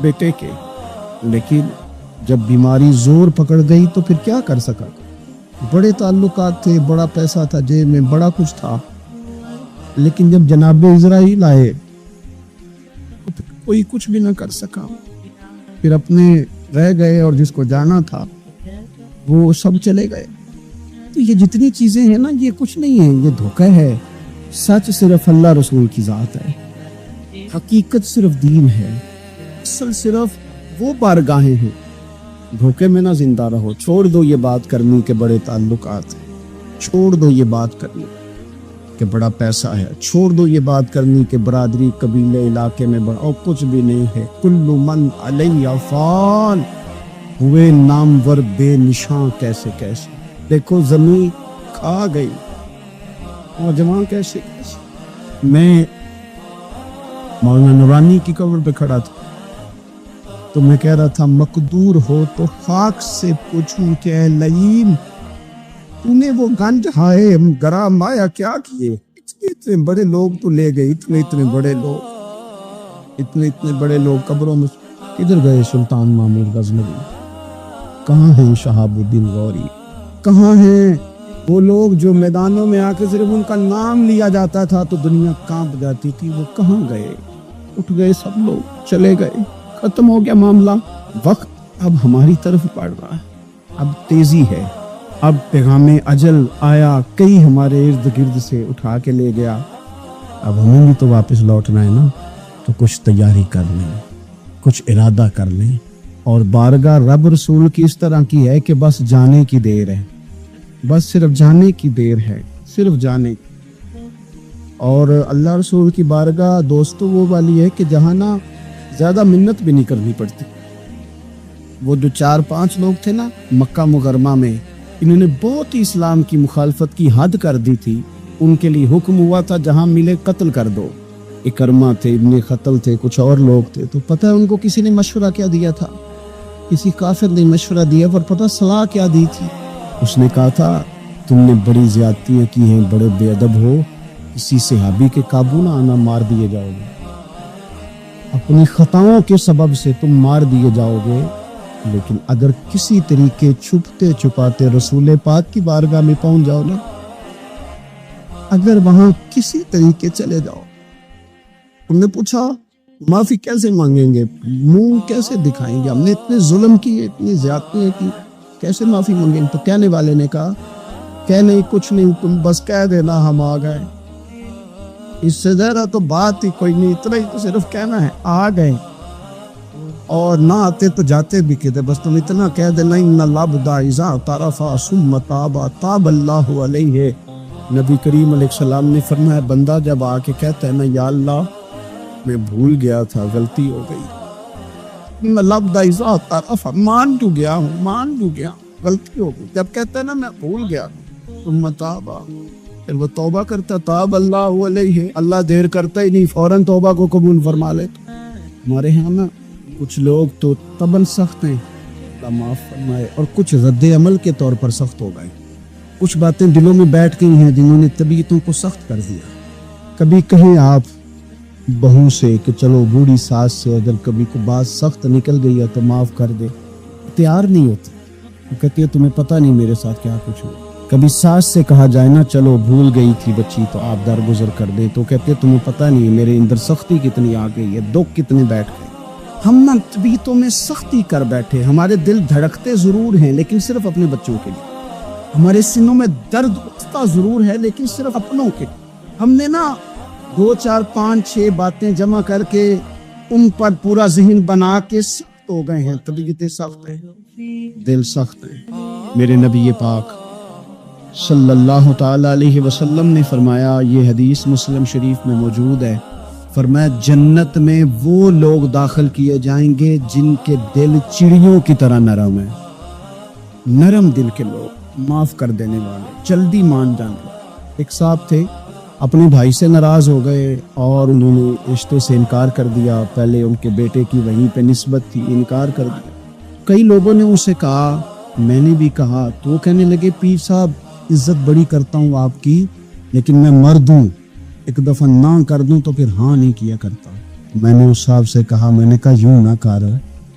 بیٹے کے، لیکن جب بیماری زور پکڑ گئی تو پھر کیا کر سکا۔ بڑے تعلقات تھے، بڑا پیسہ تھا جیب میں، بڑا کچھ تھا، لیکن جب جناب اسرائیل آئے تو پھر کوئی کچھ بھی نہ کر سکا، پھر اپنے رہ گئے اور جس کو جانا تھا وہ سب چلے گئے۔ تو یہ جتنی چیزیں ہیں نا یہ کچھ نہیں ہے، یہ دھوکہ ہے۔ سچ صرف اللہ رسول کی ذات ہے، حقیقت صرف دین ہے، اصل صرف وہ بارگاہیں ہیں۔ دھوکے میں نہ زندہ رہو، چھوڑ دو یہ بات کرنی کہ بڑے تعلقات ہیں، چھوڑ دو یہ بات کرنی کہ بڑا پیسہ ہے، چھوڑ دو یہ بات کرنی کہ برادری قبیلے علاقے میں بڑا، اور کچھ بھی نہیں ہے۔ کل من علیہ فان، ہوئے نامور بے نشان کیسے کیسے، دیکھو زمین کھا گئی اور جوان کیسے کیسے۔ میں مولانا نورانی کی قبر پہ کھڑا تھا تو میں کہہ رہا تھا مقدور ہو تو خاک سے پوچھوں کہ اے لعین، تو نے وہ گنج ہائے گرا مایا کیا کیے، اتنے بڑے لوگ تو لے گئے، اتنے بڑے لوگ، اتنے بڑے لوگ قبروں میں کدھر گئے؟ سلطان محمود غزنوی کہاں ہیں؟ شہاب الدین غوری کہاں ہیں؟ وہ لوگ جو میدانوں میں آ کے صرف ان کا نام لیا جاتا تھا تو دنیا کانپ جاتی تھی، وہ کہاں گئے؟ اٹھ گئے سب لوگ، چلے گئے، ختم ہو گیا معاملہ۔ وقت اب ہماری طرف پڑ رہا ہے، اب تیزی ہے، اب پیغام اجل آیا، کئی ہمارے ارد گرد سے اٹھا کے لے گیا، اب ہمیں بھی تو واپس لوٹنا ہے نا، تو کچھ تیاری کر لیں، کچھ ارادہ کر لیں۔ اور بارگاہ رب رسول کی اس طرح کی ہے کہ بس جانے کی دیر ہے، بس صرف جانے کی دیر ہے، صرف جانے۔ اور اللہ رسول کی بارگاہ دوستو وہ والی ہے کہ جہاں نا زیادہ منت بھی نہیں کرنی پڑتی۔ وہ جو 4-5 لوگ تھے نا مکہ مکرمہ میں، انہوں نے بہت ہی اسلام کی مخالفت کی حد کر دی تھی، ان کے لیے حکم ہوا تھا جہاں ملے قتل کر دو۔ اکرمہ تھے، ابن خطل تھے، کچھ اور لوگ تھے، تو پتہ ہے ان کو کسی نے مشورہ کیا دیا تھا؟ کسی کافر نے مشورہ دیا، پر پتہ صلاح کیا دی تھی؟ اس نے کہا تھا تم نے بڑی زیادتیاں کی ہیں، بڑے بے ادب ہو، کسی صحابی کے قابو نہ آنا، مار دیے جاؤ گے، اپنی خطاؤں کے سبب سے تم مار دیے جاؤ گے، لیکن اگر کسی طریقے چھپتے چھپاتے رسول پاک کی بارگاہ میں پہنچ جاؤ نا، اگر وہاں کسی طریقے چلے جاؤ۔ انہوں نے پوچھا معافی کیسے مانگیں گے، منہ کیسے دکھائیں گے، ہم نے اتنے ظلم کیے، اتنی زیادتیاں کی، کیسے معافی مانگیں؟ تو کہنے والے نے کہا کہ نہیں کچھ نہیں، تم بس کہہ دینا ہم آ گئے۔ اس سے زیادہ تو بات ہی کوئی نہیں، اتنا ہی تو صرف کہنا ہے آ گئے، اور نہ آتے تو جاتے بھی کہتے، بس تم اتنا کہہ دینا ان العبد اذا اعترف ثم تاب تاب اللہ علیہ۔ نبی کریم علیہ السلام نے فرمایا بندہ جب آ کے کہتا ہے نا یا اللہ میں بھول گیا تھا، غلطی ہو گئی، ان العبد اذا اعترف، مان جو گیا ہوں، غلطی ہو گئی، جب کہتا ہے نا میں بھول گیا ثم تاب، پھر وہ توبہ کرتا، تاب اللہ علیہ، اللہ دیر کرتا ہی نہیں، فوراً توبہ کو قبول فرما لیتا۔ ہمارے ہاں نا کچھ لوگ تو طبعاً سخت ہیں، اللہ معاف فرمائے، اور کچھ رد عمل کے طور پر سخت ہو گئے، کچھ باتیں دلوں میں بیٹھ گئی ہیں جنہوں نے طبیعتوں کو سخت کر دیا۔ کبھی کہیں آپ بہو سے کہ چلو بوڑھی ساس سے اگر کبھی کو بات سخت نکل گئی ہے تو معاف کر دے، تیار نہیں ہوتی، وہ کہتی ہے تمہیں پتہ نہیں میرے ساتھ کیا کچھ ہوا۔ کبھی ساس سے کہا جائے نا چلو بھول گئی تھی بچی تو آپ درگزر کر دے، تو کہتے تمہیں پتہ نہیں میرے اندر سختی کتنی آ گئی ہے، دکھ کتنے بیٹھ گئے۔ ہم نا طبیعتوں میں سختی کر بیٹھے، ہمارے دل دھڑکتے ضرور ہیں لیکن صرف اپنے بچوں کے لیے، ہمارے سینوں میں درد اٹھتا ضرور ہے لیکن صرف اپنوں کے لیے۔ ہم نے نا 2 4 5 6 باتیں جمع کر کے ان پر پورا ذہن بنا کے سخت ہو گئے ہیں، طبیعتیں سخت ہیں، دل سخت ہیں۔ میرے نبی پاک صلی اللہ تعالی علیہ وسلم نے فرمایا، یہ حدیث مسلم شریف میں موجود ہے، فرمایا جنت میں وہ لوگ داخل کیے جائیں گے جن کے دل چڑیوں کی طرح نرم ہیں، نرم دل کے لوگ، معاف کر دینے والے، جلدی مان جانے والے۔ ایک صاحب تھے اپنے بھائی سے ناراض ہو گئے اور انہوں نے رشتے سے انکار کر دیا، پہلے ان کے بیٹے کی وہیں پہ نسبت تھی، انکار کر دیا۔ کئی لوگوں نے ان سے کہا، میں نے بھی کہا، تو وہ کہنے لگے پیر صاحب عزت بڑی کرتا ہوں آپ کی لیکن میں مرد ہوں، ایک دفعہ نہ کر دوں تو پھر ہاں نہیں کیا کرتا۔ میں نے اس صاحب سے کہا، میں نے کہا یوں نہ کر،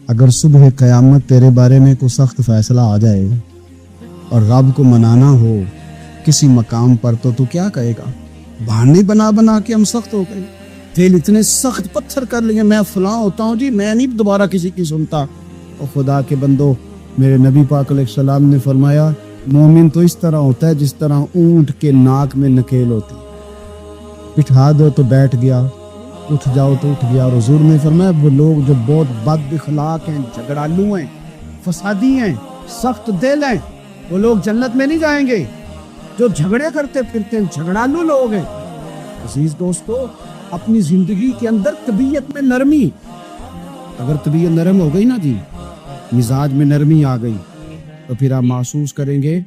اگر صبح قیامت تیرے بارے میں کوئی سخت فیصلہ آ جائے اور رب کو منانا ہو کسی مقام پر تو کیا کہے گا؟ بہانے بنا بنا کے ہم سخت ہو گئے، دل اتنے سخت پتھر کر لیے، میں فلاں ہوتا ہوں جی، میں نہیں دوبارہ کسی کی سنتا۔ اور خدا کے بندو، میرے نبی پاک علیہ السلام نے فرمایا مومن تو اس طرح ہوتا ہے جس طرح اونٹ کے ناک میں نکیل ہوتی، بٹھا دو تو بیٹھ گیا، اٹھ جاؤ تو اٹھ گیا۔ اور حضور نے فرمایا وہ لوگ جو بہت بد اخلاق ہیں، جھگڑالو ہیں، فسادی ہیں، سخت دل ہیں، وہ لوگ جنت میں نہیں جائیں گے۔ جو جھگڑے کرتے پھرتے ہیں جھگڑالو لوگ ہیں۔ عزیز دوستو، اپنی زندگی کے اندر طبیعت میں نرمی، اگر طبیعت نرم ہو گئی نا جی، مزاج میں نرمی آ گئی، تو پھر آپ محسوس کریں گے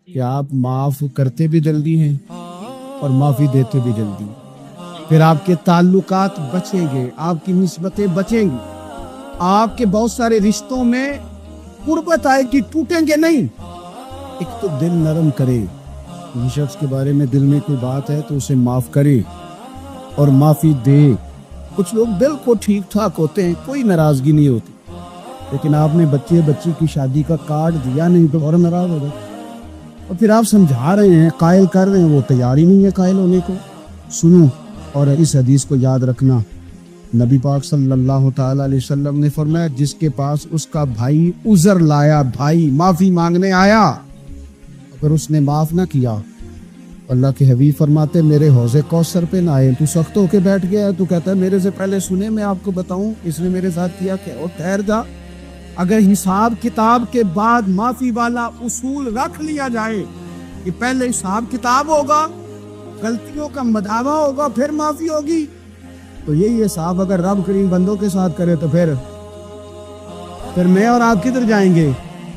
کہ آپ معاف کرتے بھی جلدی ہیں اور معافی دیتے بھی جلدی، پھر آپ کے تعلقات بچیں گے، آپ کی نسبتیں بچیں گی، آپ کے بہت سارے رشتوں میں قربت آئے گی، ٹوٹیں گے نہیں۔ ایک تو دل نرم کرے، کسی شخص کے بارے میں دل میں کوئی بات ہے تو اسے معاف کرے اور معافی دے۔ کچھ لوگ دل کو ٹھیک ٹھاک ہوتے ہیں، کوئی ناراضگی نہیں ہوتی، لیکن آپ نے بچی کی شادی کا کارڈ دیا نہیں تو اور ناراض ہو گئے، اور پھر آپ سمجھا رہے ہیں، قائل کر رہے ہیں، وہ تیار ہی نہیں ہے قائل ہونے کو۔ سنو اور اس حدیث کو یاد رکھنا، نبی پاک صلی اللہ تعالی علیہ وسلم نے فرمایا جس کے پاس اس کا بھائی عذر لایا، بھائی معافی مانگنے آیا، اگر اس نے معاف نہ کیا، اللہ کے حبیب فرماتے میرے حوض کوثر پہ نہ آئے۔ تو سخت ہو کے بیٹھ گیا ہے، تو کہتا ہے میرے سے پہلے سنے، میں آپ کو بتاؤں اس نے میرے ساتھ کیا کیا، اور ٹھہر جا۔ اگر حساب کتاب کے بعد معافی والا اصول رکھ لیا جائے کہ پہلے حساب کتاب ہوگا، غلطیوں کا مداوع ہوگا، پھر معافی ہوگی، تو یہی حساب اگر رب کریم بندوں کے ساتھ کرے تو پھر میں اور آپ کدھر جائیں گے؟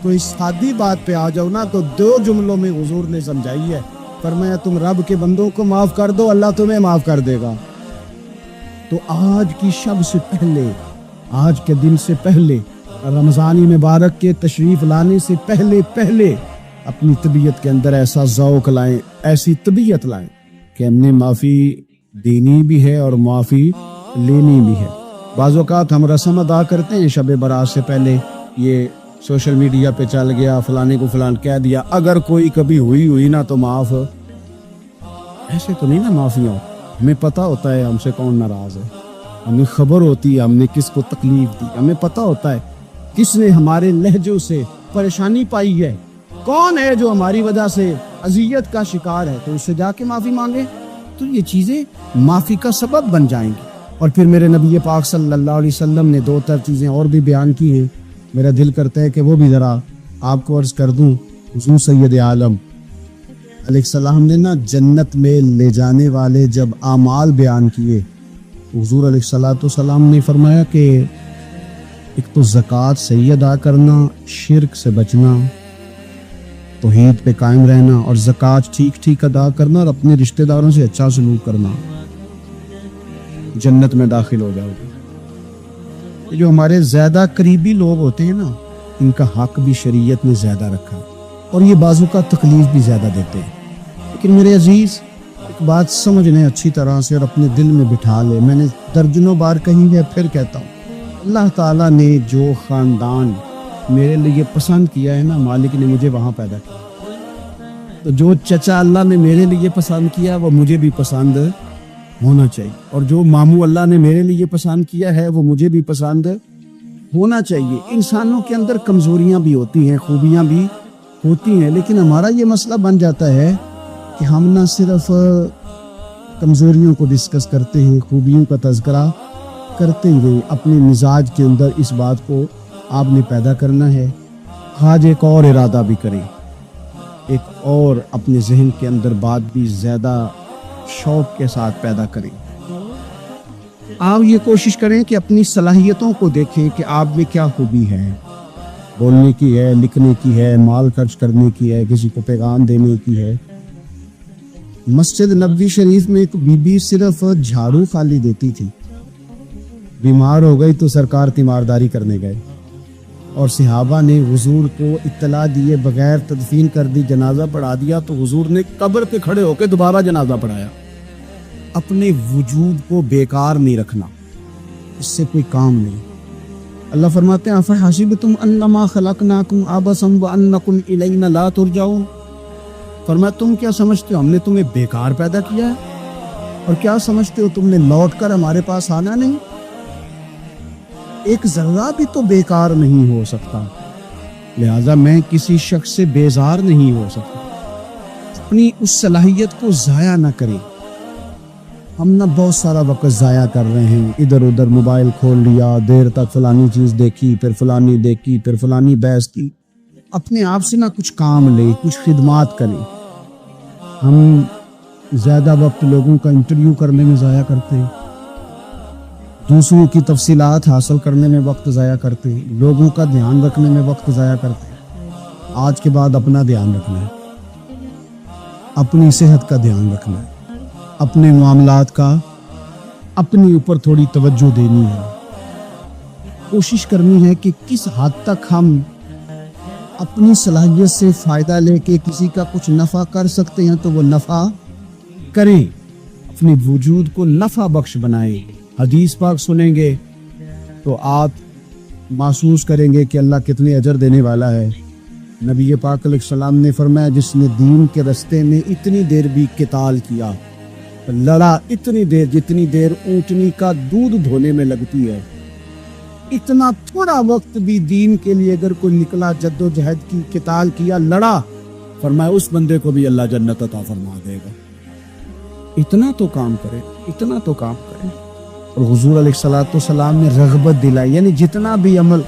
تو اس سادی بات پہ آ جاؤ نا، تو 2 جملوں میں حضور نے سمجھائی ہے، فرمایا تم رب کے بندوں کو معاف کر دو، اللہ تمہیں معاف کر دے گا۔ تو آج کی شب سے پہلے، آج کے دن سے پہلے، رمضانی مبارک کے تشریف لانے سے پہلے اپنی طبیعت کے اندر ایسا ذوق لائیں، ایسی طبیعت لائیں کہ ہم نے معافی دینی بھی ہے اور معافی لینی بھی ہے۔ بعض اوقات ہم رسم ادا کرتے ہیں شب برات سے پہلے، یہ سوشل میڈیا پہ چل گیا، فلانے کو فلان کہہ دیا، اگر کوئی کبھی ہوئی نا تو معاف، ایسے تو نہیں نا معافی ہو۔ ہمیں پتہ ہوتا ہے ہم سے کون ناراض ہے، ہمیں خبر ہوتی ہے ہم نے کس کو تکلیف دی، ہمیں پتہ ہوتا ہے کس نے ہمارے لہجوں سے پریشانی پائی ہے، کون ہے جو ہماری وجہ سے اذیت کا شکار ہے، تو اس سے جا کے معافی مانگے۔ تو یہ چیزیں معافی کا سبب بن جائیں گی. اور پھر میرے نبی پاک صلی اللہ علیہ وسلم نے 2 چیزیں اور بھی بیان کی ہیں. میرا دل کرتا ہے کہ وہ بھی ذرا آپ کو عرض کر دوں. حضور سید عالم علیہ السلام نے نا جنت میں لے جانے والے جب اعمال بیان کیے، حضور علیہ السلام نے فرمایا کہ ایک تو زکوٰۃ صحیح ادا کرنا، شرک سے بچنا، توحید پہ قائم رہنا، اور زکوٰۃ ٹھیک ادا کرنا، اور اپنے رشتہ داروں سے اچھا سلوک کرنا، جنت میں داخل ہو جاؤ گے. جو ہمارے زیادہ قریبی لوگ ہوتے ہیں نا، ان کا حق بھی شریعت نے زیادہ رکھا، اور یہ بازو کا تکلیف بھی زیادہ دیتے ہیں. لیکن میرے عزیز، ایک بات سمجھ لیں اچھی طرح سے اور اپنے دل میں بٹھا لیں، میں نے درجنوں بار کہی ہے، پھر کہتا ہوں، اللہ تعالیٰ نے جو خاندان میرے لیے پسند کیا ہے نا، مالک نے مجھے وہاں پیدا کیا. تو جو چچا اللہ نے میرے لیے پسند کیا وہ مجھے بھی پسند ہونا چاہیے، اور جو ماموں اللہ نے میرے لیے پسند کیا ہے وہ مجھے بھی پسند ہونا چاہیے. انسانوں کے اندر کمزوریاں بھی ہوتی ہیں، خوبیاں بھی ہوتی ہیں، لیکن ہمارا یہ مسئلہ بن جاتا ہے کہ ہم نہ صرف کمزوریوں کو ڈسکس کرتے ہیں، خوبیوں کا تذکرہ کرتے ہوئے اپنے مزاج کے اندر اس بات کو آپ نے پیدا کرنا ہے. آج ایک اور ارادہ بھی کریں، ایک اور اپنے ذہن کے اندر بات بھی زیادہ شوق کے ساتھ پیدا کریں. آپ یہ کوشش کریں کہ اپنی صلاحیتوں کو دیکھیں کہ آپ میں کیا خوبی ہے. بولنے کی ہے، لکھنے کی ہے، مال خرچ کرنے کی ہے، کسی کو پیغام دینے کی ہے. مسجد نبوی شریف میں ایک بی بی صرف جھاڑو خالی دیتی تھی، بیمار ہو گئی تو سرکار تیمارداری کرنے گئے، اور صحابہ نے حضور کو اطلاع دیے بغیر تدفین کر دی، جنازہ پڑھا دیا. تو حضور نے قبر پہ کھڑے ہو کے دوبارہ جنازہ پڑھایا. اپنے وجود کو بیکار نہیں رکھنا، اس سے کوئی کام نہیں. اللہ فرماتے ہیں افحسبتم انما خلقناکم عبثا وانکم الینا لا ترجعون. فرمایا تم کیا سمجھتے ہو ہم نے تمہیں بیکار پیدا کیا ہے، اور کیا سمجھتے ہو تم نے لوٹ کر ہمارے پاس آنا نہیں؟ ایک ذرہ بھی تو بیکار نہیں ہو سکتا، لہذا میں کسی شخص سے بیزار نہیں ہو سکتا. اپنی اس صلاحیت کو ضائع نہ کریں. ہم نہ بہت سارا وقت ضائع کر رہے ہیں، ادھر ادھر موبائل کھول لیا، دیر تک فلانی چیز دیکھی، پھر فلانی دیکھی، پھر فلانی بحث کی. اپنے آپ سے نہ کچھ کام لیں، کچھ خدمات کریں. ہم زیادہ وقت لوگوں کا انٹرویو کرنے میں ضائع کرتے ہیں، دوسروں کی تفصیلات حاصل کرنے میں وقت ضائع کرتے ہیں، لوگوں کا دھیان رکھنے میں وقت ضائع کرتے ہیں. آج کے بعد اپنا دھیان رکھنا ہے، اپنی صحت کا دھیان رکھنا ہے، اپنے معاملات کا اپنے اوپر تھوڑی توجہ دینی ہے. کوشش کرنی ہے کہ کس حد تک ہم اپنی صلاحیت سے فائدہ لے کے کسی کا کچھ نفع کر سکتے ہیں تو وہ نفع کریں، اپنے وجود کو نفع بخش بنائیں. حدیث پاک سنیں گے تو آپ محسوس کریں گے کہ اللہ کتنے اجر دینے والا ہے. نبی پاک علیہ السلام نے فرمایا جس نے دین کے رستے میں اتنی دیر بھی قتال کیا، لڑا، اتنی دیر جتنی دیر اونٹنی کا دودھ دھونے میں لگتی ہے، اتنا تھوڑا وقت بھی دین کے لیے اگر کوئی نکلا، جد و جہد کی، قتال کیا، لڑا، فرمایا اس بندے کو بھی اللہ جنت عطا فرما دے گا. اتنا تو کام کرے، اتنا تو کام کرے. اور حضور علیہ السلام نے رغبت دلائی، یعنی جتنا بھی عمل،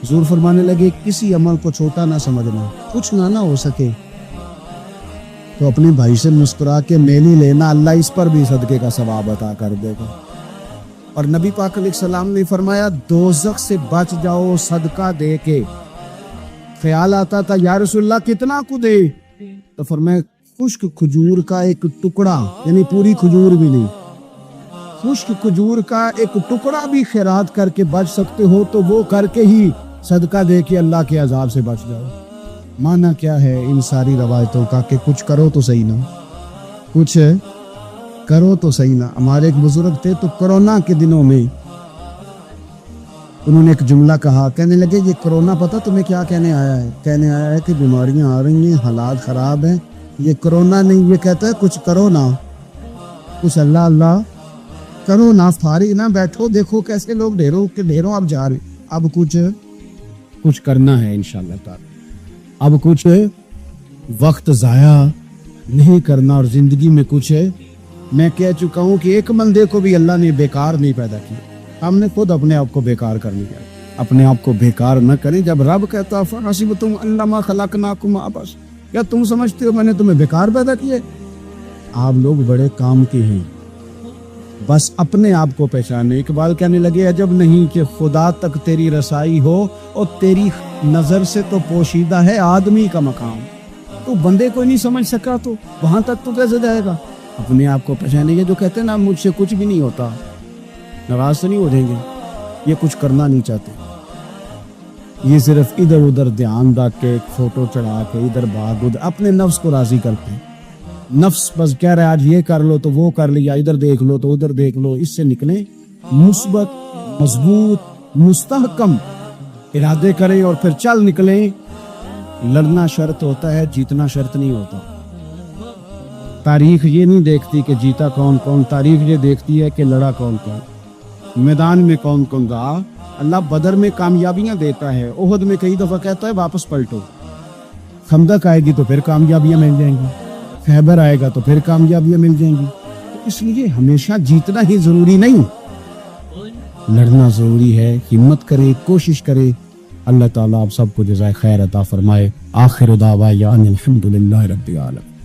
حضور فرمانے لگے کسی عمل کو چھوٹا نہ سمجھنا، کچھ نہ ہو سکے تو اپنے بھائی سے مسکرا کے میلی لینا، اللہ اس پر بھی صدقے کا ثواب عطا کر دے گا. اور نبی پاک علیہ السلام نے فرمایا دوزخ سے بچ جاؤ صدقہ دے کے. خیال آتا تھا یا رسول اللہ کتنا کو دے؟ تو فرمایا خشک کھجور کا ایک ٹکڑا، یعنی پوری کھجور بھی نہیں، خشک کھجور کا ایک ٹکڑا بھی خیرات کر کے بچ سکتے ہو تو وہ کر کے ہی صدقہ دے کے اللہ کے عذاب سے بچ جاؤ. معنی کیا ہے ان ساری روایتوں کا کہ کچھ کرو تو صحیح نہ، کچھ کرو تو صحیح نہ. ہمارے ایک بزرگ تھے تو کرونا کے دنوں میں انہوں نے ایک جملہ کہا، کہنے لگے یہ کرونا پتہ تمہیں کیا کہنے آیا ہے؟ کہنے آیا ہے کہ بیماریاں آ رہی ہیں، حالات خراب ہیں. یہ کرونا نہیں، یہ کہتا ہے کچھ کرو نا، کچھ اللہ اللہ کرو نا، فارغ نہ بیٹھو، دیکھو کیسے لوگ ڈھیروں کے ڈھیروں اب جا رہے ہیں. اب کچھ کرنا ہے انشاءاللہ تعالی، اب کچھ وقت ضائع نہیں کرنا اور زندگی میں کچھ میں کہہ چکا ہوں کہ ایک بندے کو بھی اللہ نے بیکار نہیں پیدا کیا، ہم نے خود اپنے آپ کو بیکار کر لیا۔ اپنے آپ کو بیکار نہ کریں۔ جب رب کہتا فَحَسِبْتُمْ أَنَّمَا خَلَقْنَاكُمْ عَبَثًا، کیا تم سمجھتے ہو میں نے تمہیں بیکار پیدا کیا؟ آپ لوگ بڑے کام کے ہیں، بس اپنے آپ کو پہچانے۔ اقبال کہنے لگے عجب نہیں کہ خدا تک تیری رسائی ہو اور تیری نظر سے تو پوشیدہ ہے آدمی کا مقام۔ تو بندے کو نہیں سمجھ سکا تو وہاں تک تو کیسے جائے گا؟ اپنے آپ کو پہچانے گے۔ جو کہتے ہیں نا مجھ سے کچھ بھی نہیں ہوتا، ناراض تو نہیں ہو جائیں گے؟ یہ کچھ کرنا نہیں چاہتے، یہ صرف ادھر ادھر دھیان رکھ کے ایک فوٹو چڑھا کے ادھر بھاگ ادھر اپنے نفس کو راضی کرتے ہیں۔ نفس بس کہہ رہا ہے آج یہ کر لو تو وہ کر لیا، ادھر دیکھ لو تو ادھر دیکھ لو۔ اس سے نکلیں، مثبت مضبوط مستحکم ارادے کریں اور پھر چل نکلیں۔ لڑنا شرط ہوتا ہے، جیتنا شرط نہیں ہوتا۔ تاریخ یہ نہیں دیکھتی کہ جیتا کون کون، تاریخ یہ دیکھتی ہے کہ لڑا کون کون، میدان میں کون کون رہا۔ اللہ بدر میں کامیابیاں دیتا ہے، احد میں کئی دفعہ کہتا ہے واپس پلٹو۔ خندق آئے گی تو پھر کامیابیاں مل جائیں گی، خیبر آئے گا تو پھر کامیابیاں مل جائیں گی۔ اس لیے ہمیشہ جیتنا ہی ضروری نہیں، لڑنا ضروری ہے۔ ہمت کرے، کوشش کرے۔ اللہ تعالیٰ آپ سب کو جزائے خیر عطا فرمائے۔ آخر دعوانا الحمدللہ رب العالمین۔